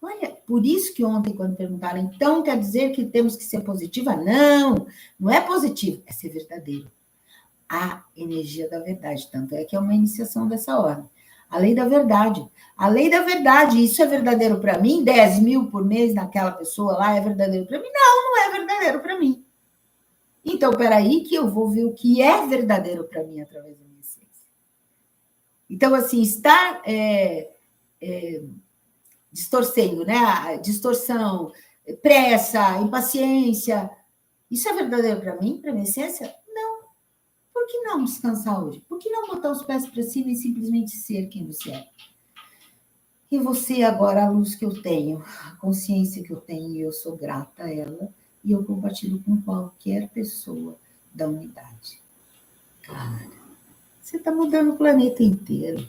olha, por isso que ontem, quando perguntaram, então quer dizer que temos que ser positiva? Não, não é positivo, é ser verdadeiro. A energia da verdade, tanto é que é uma iniciação dessa ordem. A lei da verdade. A lei da verdade, isso é verdadeiro para mim? 10 mil por mês naquela pessoa lá é verdadeiro para mim? Não, não é verdadeiro para mim. Então, peraí que eu vou ver o que é verdadeiro para mim através da minha essência. Então, assim, estar distorcendo, né? A distorção, pressa, impaciência, isso é verdadeiro para mim, para minha essência? Não. Por que não descansar hoje? Por que não botar os pés para cima e simplesmente ser quem você é? E você agora, a luz que eu tenho, a consciência que eu tenho, e eu sou grata a ela, e eu compartilho com qualquer pessoa da unidade. Cara, você está mudando o planeta inteiro.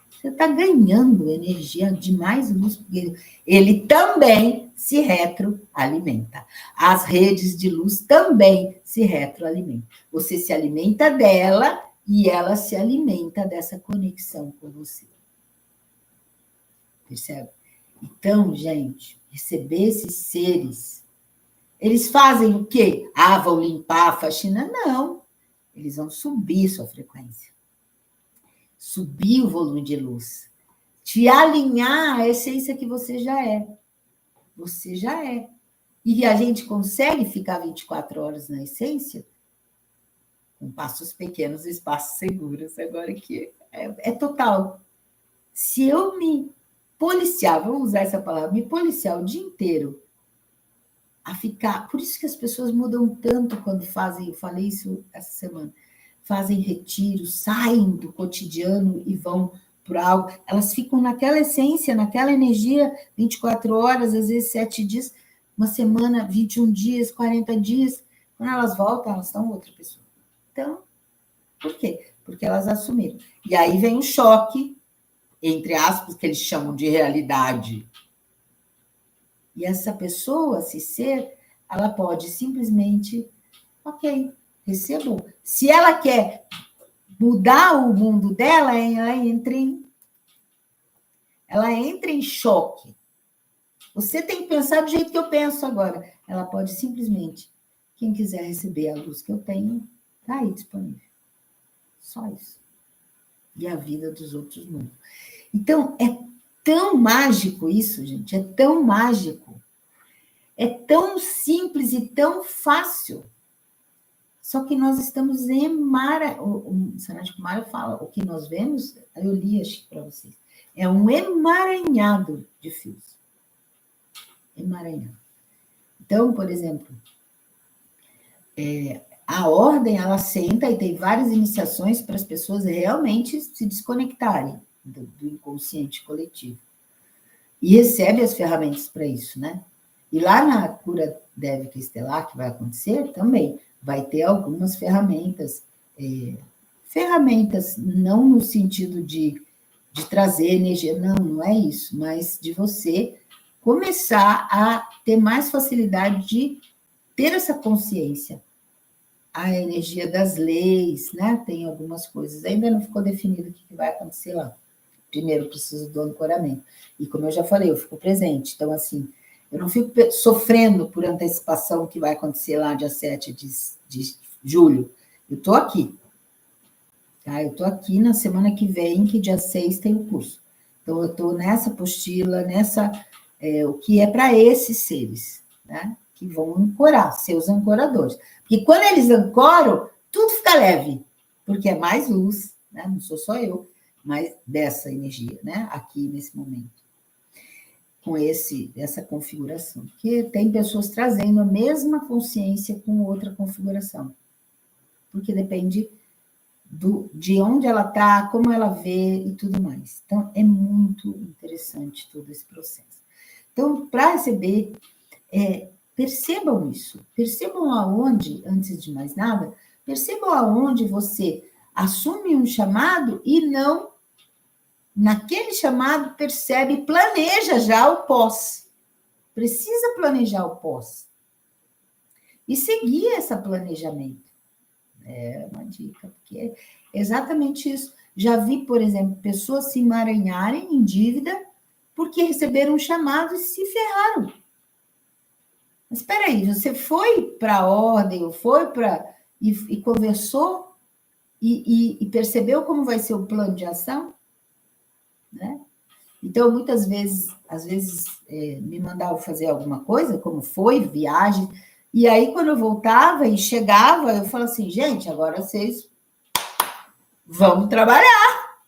Você está ganhando energia de mais luz, porque ele também se retroalimenta. As redes de luz também se retroalimentam. Você se alimenta dela e ela se alimenta dessa conexão com você. Percebe? Então, gente, receber esses seres, eles fazem o quê? Ah, vão limpar a faxina? Não. Eles vão subir sua frequência. Subir o volume de luz. Te alinhar à essência que você já é. Você já é. E a gente consegue ficar 24 horas na essência com passos pequenos, espaços seguros. Agora que é total. Se eu me policiar, vamos usar essa palavra, me policiar o dia inteiro a ficar... Por isso que as pessoas mudam tanto quando fazem, eu falei isso essa semana, fazem retiro, saem do cotidiano e vão para algo. Elas ficam naquela essência, naquela energia, 24 horas, às vezes 7 dias, uma semana, 21 dias, 40 dias. Quando elas voltam, elas estão outra pessoa. Então, por quê? Porque elas assumiram. E aí vem um choque, entre aspas, que eles chamam de realidade. E essa pessoa, esse ser, ela pode simplesmente, ok, recebo. Se ela quer mudar o mundo dela, ela entra em choque. Você tem que pensar do jeito que eu penso agora. Ela pode simplesmente, quem quiser receber a luz que eu tenho, está aí disponível. Só isso. E a vida dos outros mundos. Então, é tão mágico isso, gente, é tão mágico. É tão simples e tão fácil. Só que nós estamos o Sanat Kumara fala, o que nós vemos, eu li, acho para vocês, é um emaranhado de fios. Emaranhado. Então, por exemplo, a ordem, ela senta e tem várias iniciações para as pessoas realmente se desconectarem do inconsciente coletivo. E recebe as ferramentas para isso, né? E lá na cura Dévica Estelar, que vai acontecer, também vai ter algumas ferramentas, ferramentas não no sentido de trazer energia, não é isso, mas de você começar a ter mais facilidade de ter essa consciência. A energia das leis, né? Tem algumas coisas, ainda não ficou definido o que vai acontecer lá. Primeiro, preciso do ancoramento. E como eu já falei, eu fico presente. Então, assim, eu não fico sofrendo por antecipação o que vai acontecer lá dia 7 de julho. Eu estou aqui. Tá? Eu estou aqui na semana que vem, que dia 6 tem o curso. Então, eu estou nessa apostila, o que é para esses seres, né? Que vão ancorar, seus ancoradores. Porque quando eles ancoram, tudo fica leve, porque é mais luz, né? Não sou só eu, mas dessa energia, né? Aqui nesse momento. Com essa configuração. Porque tem pessoas trazendo a mesma consciência com outra configuração. Porque depende de onde ela está, como ela vê e tudo mais. Então, é muito interessante todo esse processo. Então, para receber, percebam isso. Percebam aonde, antes de mais nada, percebam aonde você assume um chamado e não, naquele chamado, percebe, planeja já o pós. Precisa planejar o pós. E seguir esse planejamento. É uma dica, porque é exatamente isso. Já vi, por exemplo, pessoas se emaranharem em dívida porque receberam um chamado e se ferraram. Mas espera aí, você foi para a ordem, ou foi para... E conversou e percebeu como vai ser o plano de ação? Né? Então, muitas vezes, às vezes, me mandavam fazer alguma coisa, como foi, viagem, e aí, quando eu voltava e chegava, eu falava assim, gente, agora vocês vamos trabalhar,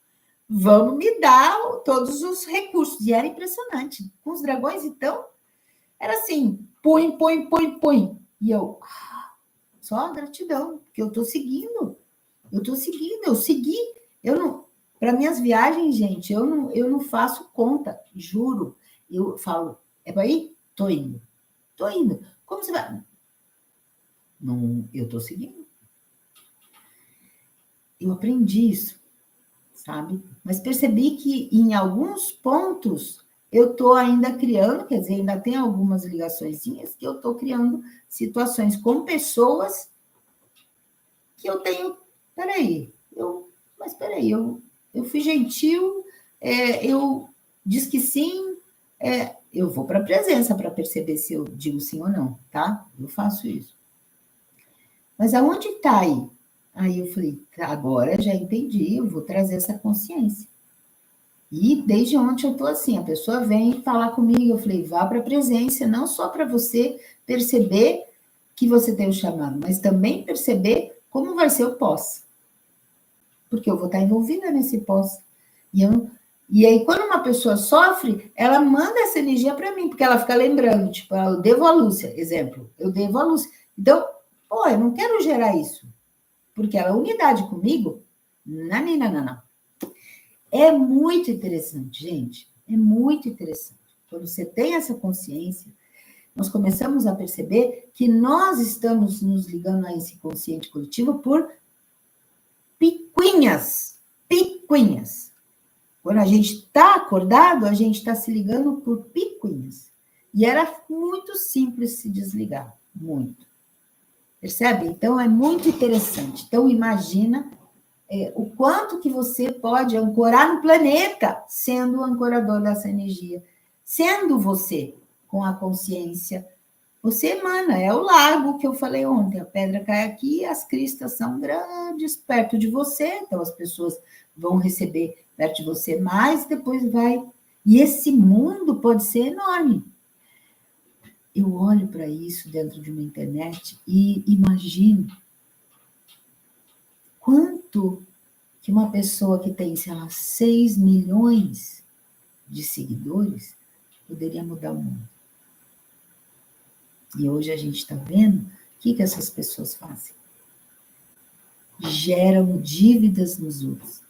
vamos me dar todos os recursos. E era impressionante. Com os dragões, então, era assim, põe. E eu, só gratidão, porque eu seguindo. Eu segui. Para minhas viagens, gente, eu não faço conta, juro. Eu falo, é para ir? Tô indo. Como você vai? Não, eu estou seguindo. Eu aprendi isso, sabe? Mas percebi que em alguns pontos eu estou ainda criando, quer dizer, ainda tem algumas ligaçõezinhas que eu estou criando situações com pessoas que eu tenho. Mas peraí, eu fui gentil, eu disse que sim, eu vou para a presença para perceber se eu digo sim ou não, tá? Eu faço isso. Mas aonde está aí? Aí eu falei, agora já entendi, eu vou trazer essa consciência. E desde ontem eu estou assim, a pessoa vem falar comigo, eu falei, vá para a presença, não só para você perceber que você tem o chamado, mas também perceber como vai ser o pós. Porque eu vou estar envolvida nesse pós. E aí, quando uma pessoa sofre, ela manda essa energia para mim, porque ela fica lembrando, tipo, eu devo a Lúcia, exemplo, eu devo a Lúcia. Então, eu não quero gerar isso. Porque ela é unidade comigo, não. É muito interessante, gente. É muito interessante. Quando você tem essa consciência, nós começamos a perceber que nós estamos nos ligando a esse consciente coletivo por picuinhas. Quando a gente está acordado, a gente está se ligando por picuinhas. E era muito simples se desligar, muito. Percebe? Então, é muito interessante. Então, imagina o quanto que você pode ancorar no planeta, sendo o ancorador dessa energia. Sendo você, com a consciência, você emana. É o lago que eu falei ontem. A pedra cai aqui, as cristas são grandes perto de você, então as pessoas vão receber perto de você mais, depois vai. E esse mundo pode ser enorme. Eu olho para isso dentro de uma internet e imagino quanto que uma pessoa que tem, sei lá, 6 milhões de seguidores poderia mudar o mundo. E hoje a gente está vendo o que essas pessoas fazem. Geram dívidas nos outros.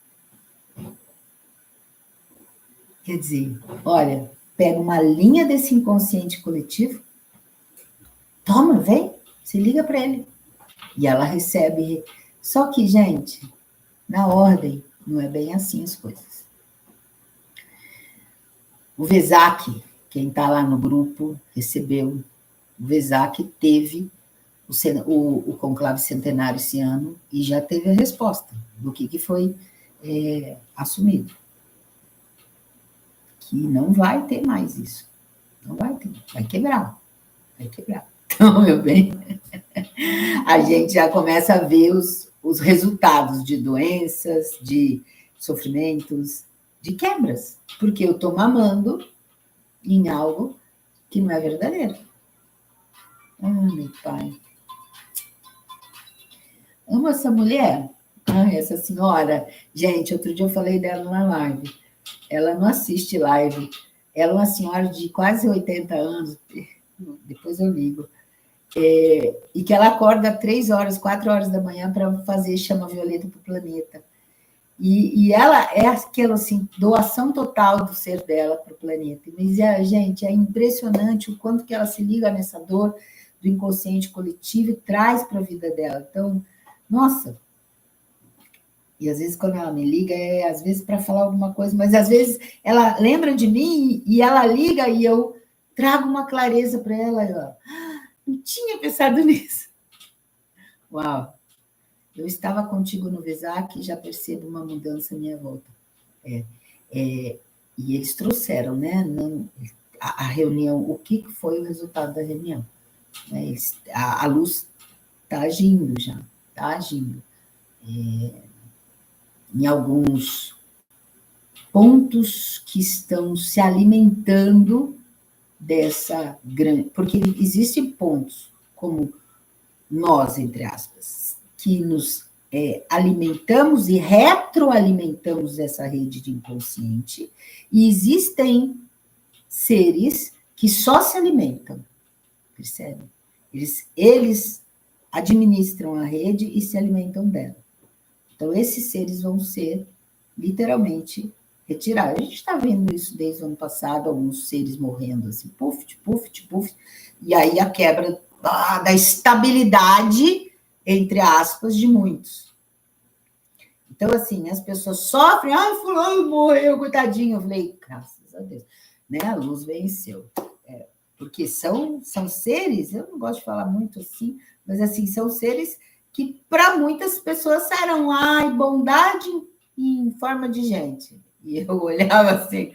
Quer dizer, olha, pega uma linha desse inconsciente coletivo, toma, vem, se liga para ele. E ela recebe. Só que, gente, na ordem, não é bem assim as coisas. O Vesak, quem está lá no grupo, recebeu. O Vesak teve o conclave centenário esse ano e já teve a resposta do que foi assumido. Que não vai ter mais isso. Não vai ter. Vai quebrar. Vai quebrar. Então, meu bem, a gente já começa a ver os resultados de doenças, de sofrimentos, de quebras. Porque eu estou mamando em algo que não é verdadeiro. Ah, meu pai. Amo essa mulher. Ah, essa senhora. Gente, outro dia eu falei dela na live. Ela não assiste live. Ela é uma senhora de quase 80 anos. Depois eu ligo. E que ela acorda 3 horas, 4 horas da manhã para fazer chama violeta para o planeta. E ela é aquela, assim, doação total do ser dela para o planeta. Mas, gente, é impressionante o quanto que ela se liga nessa dor do inconsciente coletivo e traz para a vida dela. Então, nossa... E às vezes, quando ela me liga, às vezes para falar alguma coisa, mas às vezes ela lembra de mim e ela liga e eu trago uma clareza para ela. Ela, não tinha pensado nisso. Uau! Eu estava contigo no Vesak e já percebo uma mudança à minha volta. E eles trouxeram, né? A reunião, o que foi o resultado da reunião? A luz está agindo já, está agindo. Em alguns pontos que estão se alimentando dessa grande... Porque existem pontos, como nós, entre aspas, que nos alimentamos e retroalimentamos essa rede de inconsciente, e existem seres que só se alimentam, percebe? Eles administram a rede e se alimentam dela. Então, esses seres vão ser, literalmente, retirados. A gente está vendo isso desde o ano passado, alguns seres morrendo assim, puf, puf, e aí a quebra da estabilidade, entre aspas, de muitos. Então, assim, as pessoas sofrem, fulano morreu, coitadinho. Eu falei, graças a Deus, né? A luz venceu. Porque são seres, eu não gosto de falar muito assim, mas assim, são seres que para muitas pessoas serão, bondade em forma de gente. E eu olhava assim,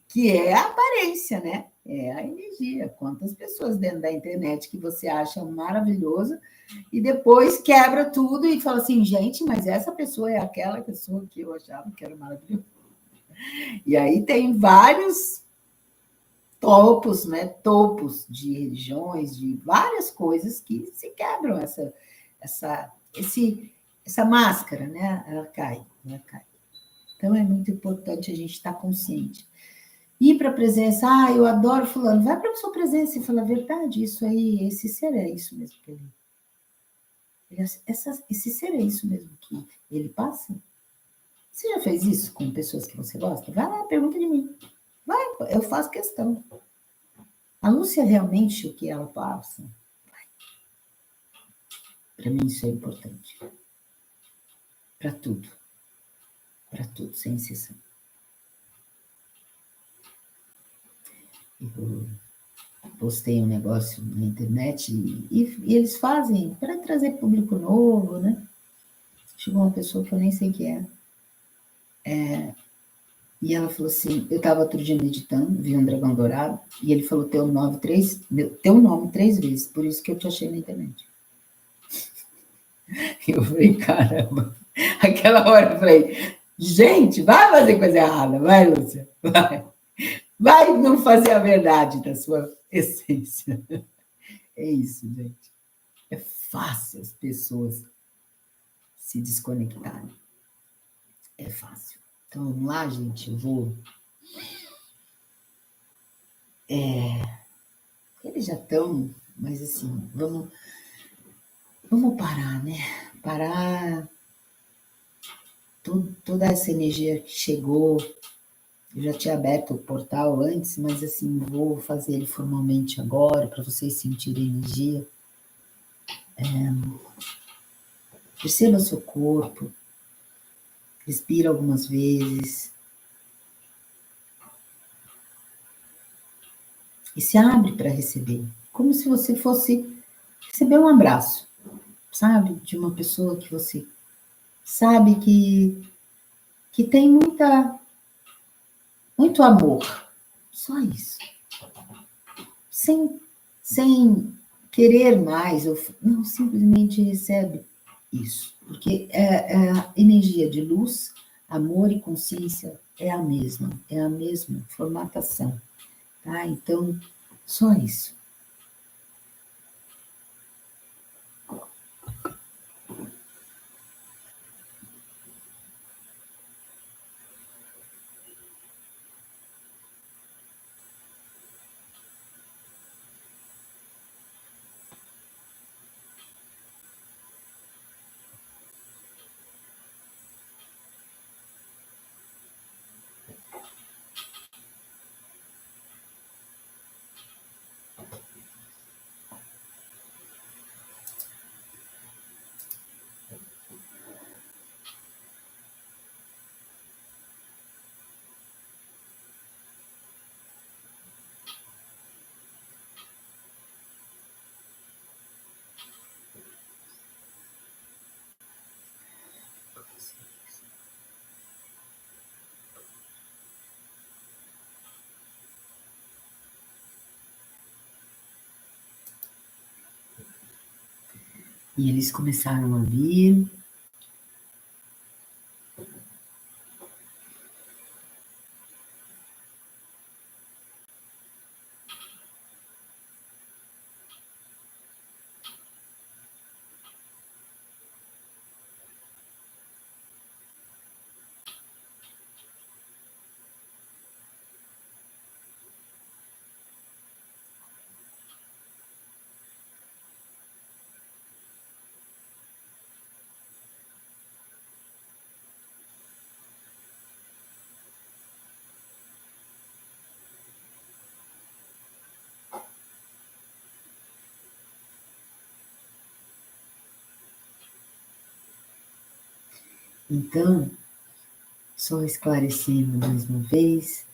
que é a aparência, né? É a energia. Quantas pessoas dentro da internet que você acha maravilhoso e depois quebra tudo e fala assim, gente, mas essa pessoa é aquela pessoa que eu achava que era maravilhosa. E aí tem vários topos, né? Topos de religiões, de várias coisas que se quebram essa máscara, né? Ela cai. Então é muito importante a gente estar consciente. Ir para a presença, eu adoro fulano, vai para a sua presença e fala a verdade, isso aí, esse ser é isso mesmo que esse ser é isso mesmo que ele passa? Você já fez isso com pessoas que você gosta? Vai lá, pergunta de mim. Vai, eu faço questão. A Lúcia realmente o que ela passa? Para mim isso é importante. Para tudo, sem exceção. Eu postei um negócio na internet e eles fazem para trazer público novo, né? Chegou uma pessoa que eu nem sei quem é. E ela falou assim, eu estava outro dia meditando, vi um dragão dourado, e ele falou teu nome 3 vezes, por isso que eu te achei na internet. Eu falei, caramba. Aquela hora eu falei, gente, vai fazer coisa errada, vai, Lúcia, vai. Vai não fazer a verdade da sua essência. É isso, gente. É fácil as pessoas se desconectarem. É fácil. Então, vamos lá, gente. Eu vou... Eles já estão, mas assim, vamos parar, né? Parar toda essa energia que chegou. Eu já tinha aberto o portal antes, mas assim, vou fazer ele formalmente agora, para vocês sentirem a energia. Perceba seu corpo, respira algumas vezes. E se abre para receber. Como se você fosse receber um abraço, sabe? De uma pessoa que você sabe que tem muito amor. Só isso. Sem querer mais, não, simplesmente recebe isso. Porque a energia de luz, amor e consciência é a mesma formatação. Tá? Então, só isso. E eles começaram a vir. Então, só esclarecendo mais uma vez,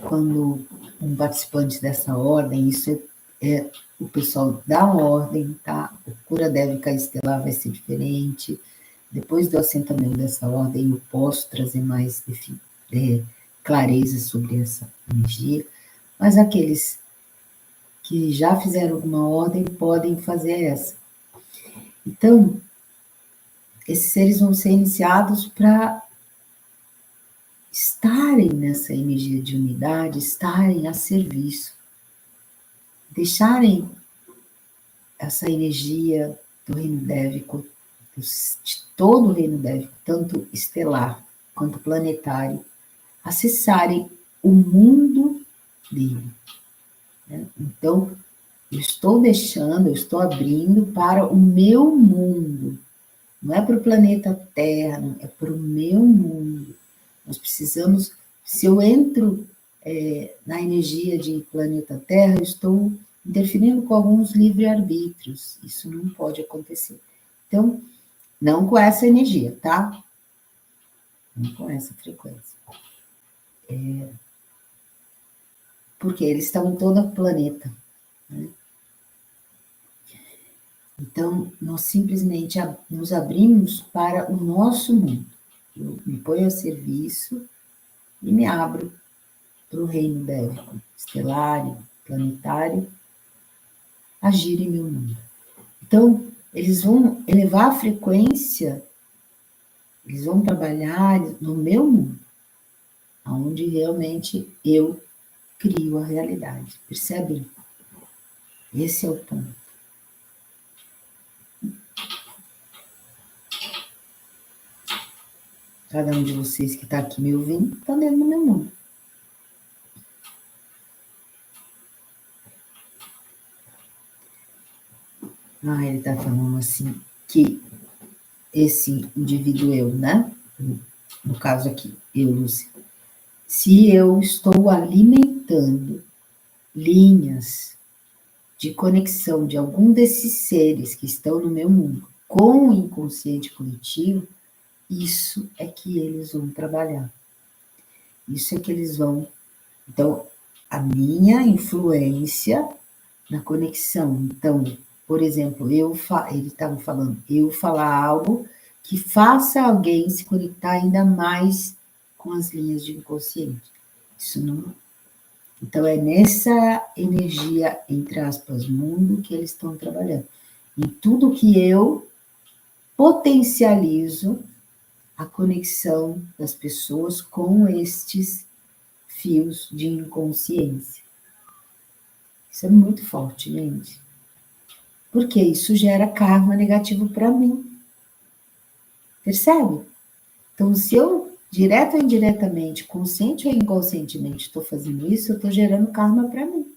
quando um participante dessa ordem, isso é o pessoal da ordem, tá? O cura dévica estelar vai ser diferente. Depois do assentamento dessa ordem, eu posso trazer mais clareza sobre essa energia, mas aqueles que já fizeram alguma ordem podem fazer essa. Então, esses seres vão ser iniciados para estarem nessa energia de unidade, estarem a serviço, deixarem essa energia do reino dévico, de todo o reino dévico, tanto estelar quanto planetário, acessarem o mundo dele. Né? Então, eu estou abrindo para o meu mundo. Não é para o planeta Terra, não, é para o meu mundo. Nós precisamos, se eu entro na energia de planeta Terra, eu estou interferindo com alguns livre-arbítrios. Isso não pode acontecer. Então, não com essa energia, tá? Não com essa frequência. Porque eles estão em todo o planeta. Né? Então, nós simplesmente nos abrimos para o nosso mundo. Eu me ponho a serviço e me abro para o reino dévico, estelar, planetário, agir em meu mundo. Então, eles vão elevar a frequência, eles vão trabalhar no meu mundo, onde realmente eu crio a realidade. Percebem? Esse é o ponto. Cada um de vocês que está aqui me ouvindo está dentro do meu mundo. Ele está falando assim, que esse indivíduo eu, né? No caso aqui, eu, Lúcia. Se eu estou alimentando linhas de conexão de algum desses seres que estão no meu mundo com o inconsciente coletivo, isso é que eles vão trabalhar. Isso é que eles vão. Então, a minha influência na conexão. Então, por exemplo, ele estava falando, eu falar algo que faça alguém se conectar ainda mais com as linhas de inconsciente. Isso não. Então, é nessa energia, entre aspas, mundo, que eles estão trabalhando. Em tudo que eu potencializo a conexão das pessoas com estes fios de inconsciência. Isso é muito forte, gente. Porque isso gera karma negativo para mim. Percebe? Então, se eu, direto ou indiretamente, consciente ou inconscientemente, estou fazendo isso, eu estou gerando karma para mim.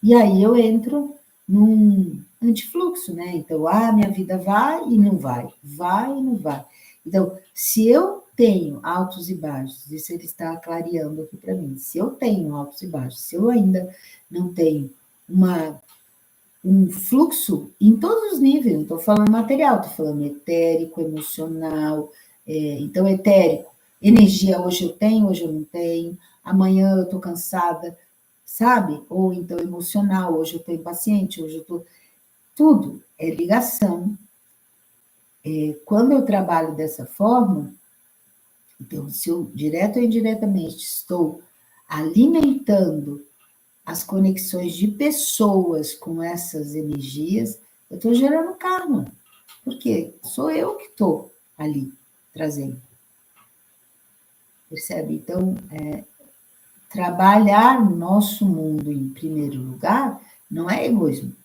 E aí eu entro num antifluxo, né? Então, minha vida vai e não vai, vai e não vai. Então, se eu tenho altos e baixos, isso ele está clareando aqui para mim, se eu tenho altos e baixos, se eu ainda não tenho um fluxo em todos os níveis, não estou falando material, estou falando etérico, emocional, então etérico, energia, hoje eu tenho, hoje eu não tenho, amanhã eu estou cansada, sabe? Ou então emocional, hoje eu estou impaciente, hoje eu estou... Tudo é ligação. Quando eu trabalho dessa forma, então, se eu, direto ou indiretamente, estou alimentando as conexões de pessoas com essas energias, eu estou gerando karma. Por quê? Sou eu que estou ali trazendo. Percebe? Então, trabalhar no nosso mundo em primeiro lugar não é egoísmo,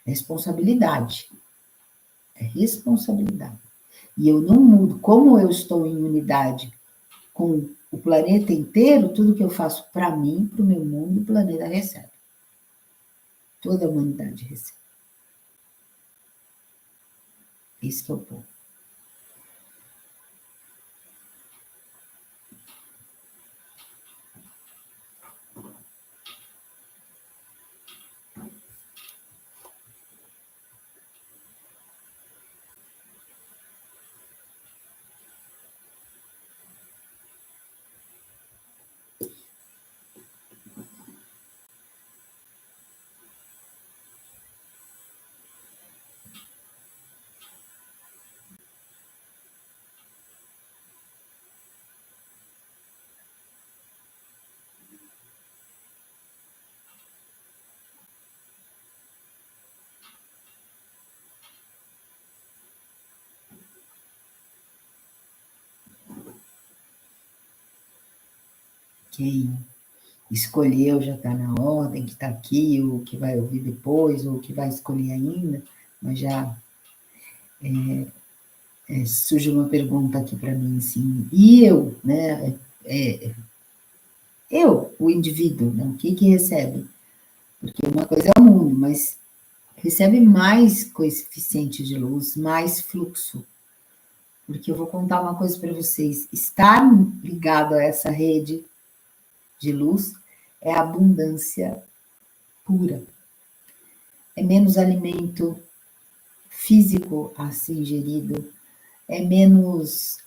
é responsabilidade. É responsabilidade. E eu não mudo. Como eu estou em unidade com o planeta inteiro, tudo que eu faço para mim, para o meu mundo, o planeta recebe. Toda a humanidade recebe. Esse que é o ponto. Quem escolheu já está na ordem, que está aqui, ou que vai ouvir depois, ou que vai escolher ainda, mas já surge uma pergunta aqui para mim, assim, e eu, né? Eu, o indivíduo, né? O que recebe? Porque uma coisa é o mundo, mas recebe mais coeficiente de luz, mais fluxo. Porque eu vou contar uma coisa para vocês: estar ligado a essa rede de luz é abundância pura. É menos alimento físico a ser ingerido, é menos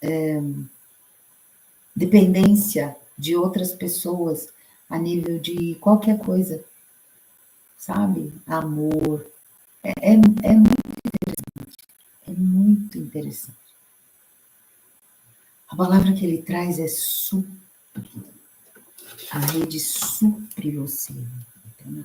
dependência de outras pessoas a nível de qualquer coisa, sabe? Amor. É muito interessante. A palavra que ele traz é supre. A rede supre você. Então,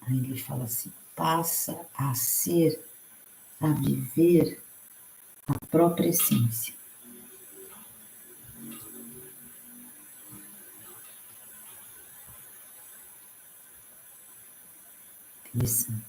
aí ele fala assim, passa a ser, a viver a própria essência. Interessante.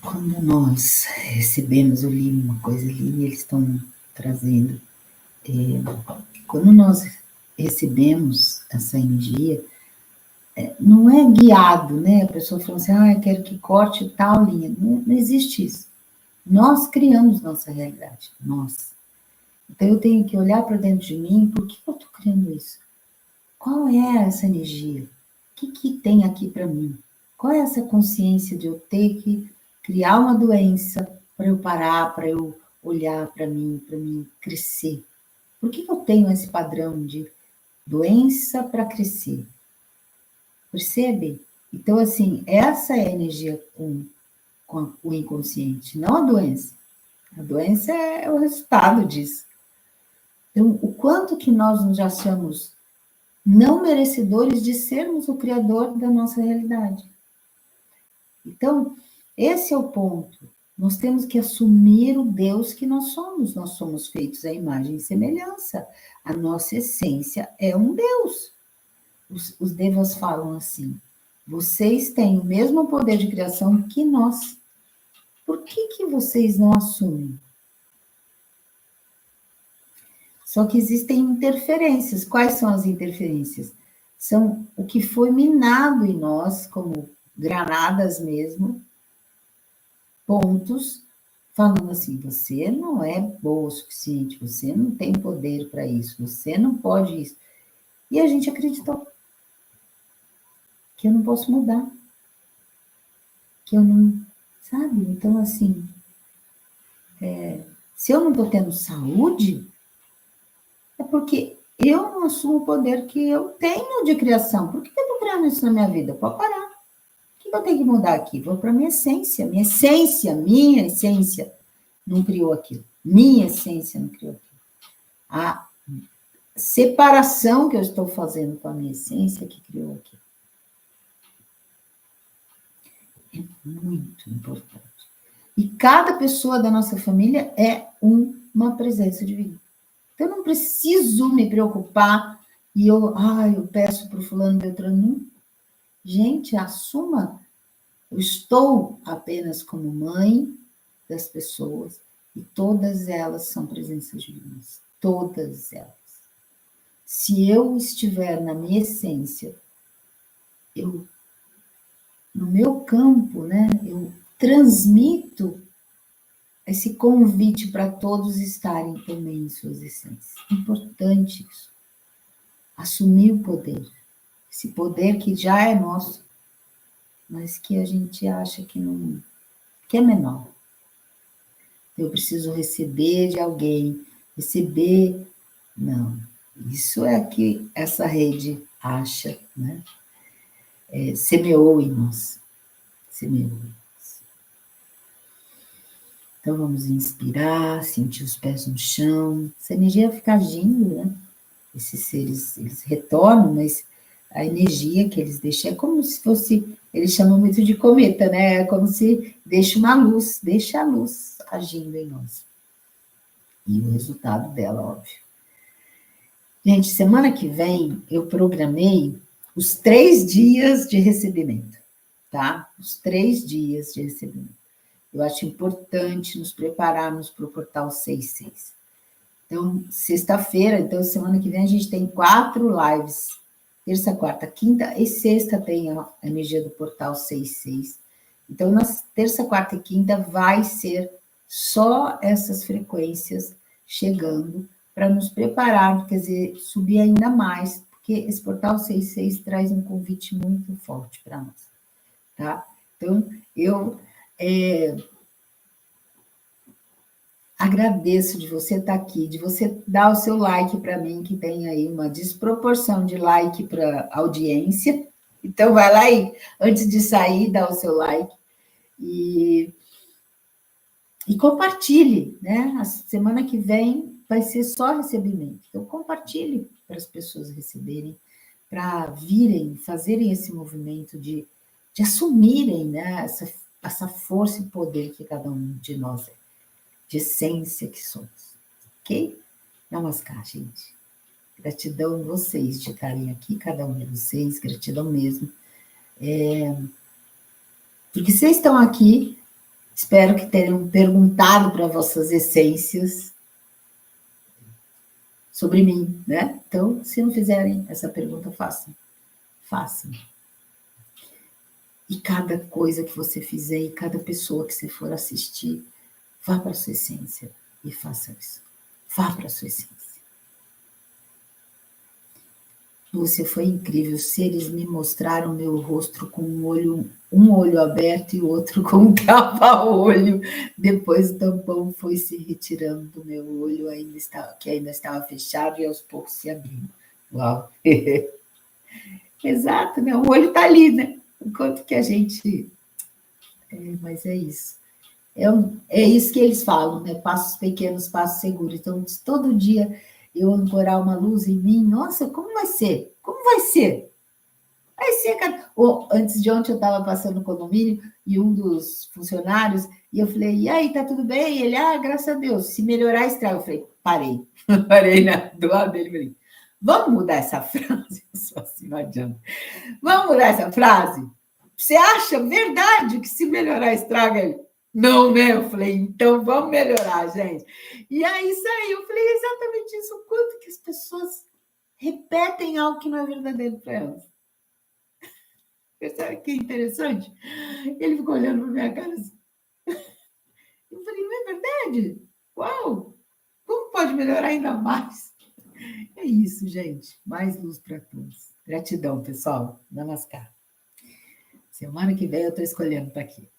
Quando nós recebemos, eu li uma coisa ali, e eles estão trazendo, quando nós recebemos essa energia, não é guiado, né? A pessoa fala assim, eu quero que corte tal linha. Não, não existe isso. Nós criamos nossa realidade, nós. Então eu tenho que olhar para dentro de mim, por que eu estou criando isso? Qual é essa energia? O que tem aqui para mim? Qual é essa consciência de eu ter que criar uma doença para eu parar, para eu olhar para mim crescer? Por que eu tenho esse padrão de doença para crescer? Percebe? Então, assim, essa é a energia com o inconsciente, não a doença. A doença é o resultado disso. Então, o quanto que nós nos achamos não merecedores de sermos o criador da nossa realidade. Então, esse é o ponto. Nós temos que assumir o Deus que nós somos. Nós somos feitos à imagem e semelhança. A nossa essência é um Deus. Os devas falam assim: vocês têm o mesmo poder de criação que nós. Por que vocês não assumem? Só que existem interferências. Quais são as interferências? São o que foi minado em nós, como granadas mesmo, pontos, falando assim: você não é boa o suficiente, você não tem poder para isso, você não pode isso. E a gente acreditou que eu não posso mudar, que eu não, sabe? Então, assim, se eu não estou tendo saúde, é porque eu não assumo o poder que eu tenho de criação. Por que eu estou criando isso na minha vida? Pode parar. O que eu tenho que mudar aqui? Vou para a minha essência. Minha essência não criou aquilo. Minha essência não criou aquilo. A separação que eu estou fazendo com a minha essência que criou aquilo. É muito importante. E cada pessoa da nossa família é uma presença divina. Então, eu não preciso me preocupar e eu peço para o fulano Beltrano. Gente, assuma. Eu estou apenas como mãe das pessoas e todas elas são presenças divinas. Todas elas. Se eu estiver na minha essência, eu no meu campo, né, eu transmito esse convite para todos estarem também em suas essências. Importante isso. Assumir o poder. Esse poder que já é nosso, mas que a gente acha que não, que é menor. Eu preciso receber de alguém, receber. Não. Isso é que essa rede acha, né? Semeou em nós. Semeou em nós. Então vamos inspirar, sentir os pés no chão. Essa energia fica agindo, né? Esses seres, eles retornam, mas a energia que eles deixam é como se fosse, eles chamam muito de cometa, né? É como se deixa uma luz, deixa a luz agindo em nós. E o resultado dela, óbvio. Gente, semana que vem eu programei os 3 dias de recebimento, tá? Os 3 dias de recebimento. Eu acho importante nos prepararmos para o portal 66. Então, sexta-feira, então semana que vem a gente tem 4 lives. Terça, quarta, quinta e sexta tem a energia do portal 66. Então, na terça, quarta e quinta vai ser só essas frequências chegando para nos preparar, quer dizer, subir ainda mais, porque esse portal 66 traz um convite muito forte para nós, tá? Então, eu agradeço de você estar aqui, de você dar o seu like para mim, que tem aí uma desproporção de like para audiência. Então, vai lá e, antes de sair, dá o seu like e compartilhe, né? A semana que vem vai ser só recebimento. Então, compartilhe para as pessoas receberem, para virem, fazerem esse movimento de assumirem, né? Essa força e poder que cada um de nós é, de essência que somos. Ok? Namaskar, gente. Gratidão a vocês de estarem aqui, cada um de vocês, gratidão mesmo. Porque vocês estão aqui, espero que tenham perguntado para vossas essências sobre mim, né? Então, se não fizerem essa pergunta, façam. Façam. E cada coisa que você fizer, e cada pessoa que você for assistir, vá para a sua essência e faça isso. Vá para a sua essência. Lúcia, foi incrível. Os seres me mostraram meu rosto com um olho aberto e o outro com um tapa-olho. Depois o tampão foi se retirando do meu olho, que ainda estava fechado, e aos poucos se abrindo. Uau! Exato, né? O olho está ali, né? Enquanto que a gente. Mas é isso. É isso que eles falam, né? Passos pequenos, passos seguros. Então, se todo dia eu ancorar uma luz em mim, nossa, como vai ser? Como vai ser? Vai ser, cara. Antes de ontem eu estava passando no condomínio e um dos funcionários, e eu falei, e aí, tá tudo bem? E ele, graças a Deus, se melhorar, estraga. Eu falei, parei. Parei do lado dele e falei, vamos mudar essa frase? Eu sou assim, não adianta. Vamos mudar essa frase? Você acha verdade que se melhorar, estraga ele? Não, né? Eu falei, então vamos melhorar, gente. E aí saiu, eu falei exatamente isso. O quanto que as pessoas repetem algo que não é verdadeiro para elas. Sabe que interessante? Ele ficou olhando para minha cara assim. Eu falei, não é verdade? Uau! Como pode melhorar ainda mais? É isso, gente. Mais luz para todos. Gratidão, pessoal. Namaskar. Semana que vem eu estou escolhendo para aqui.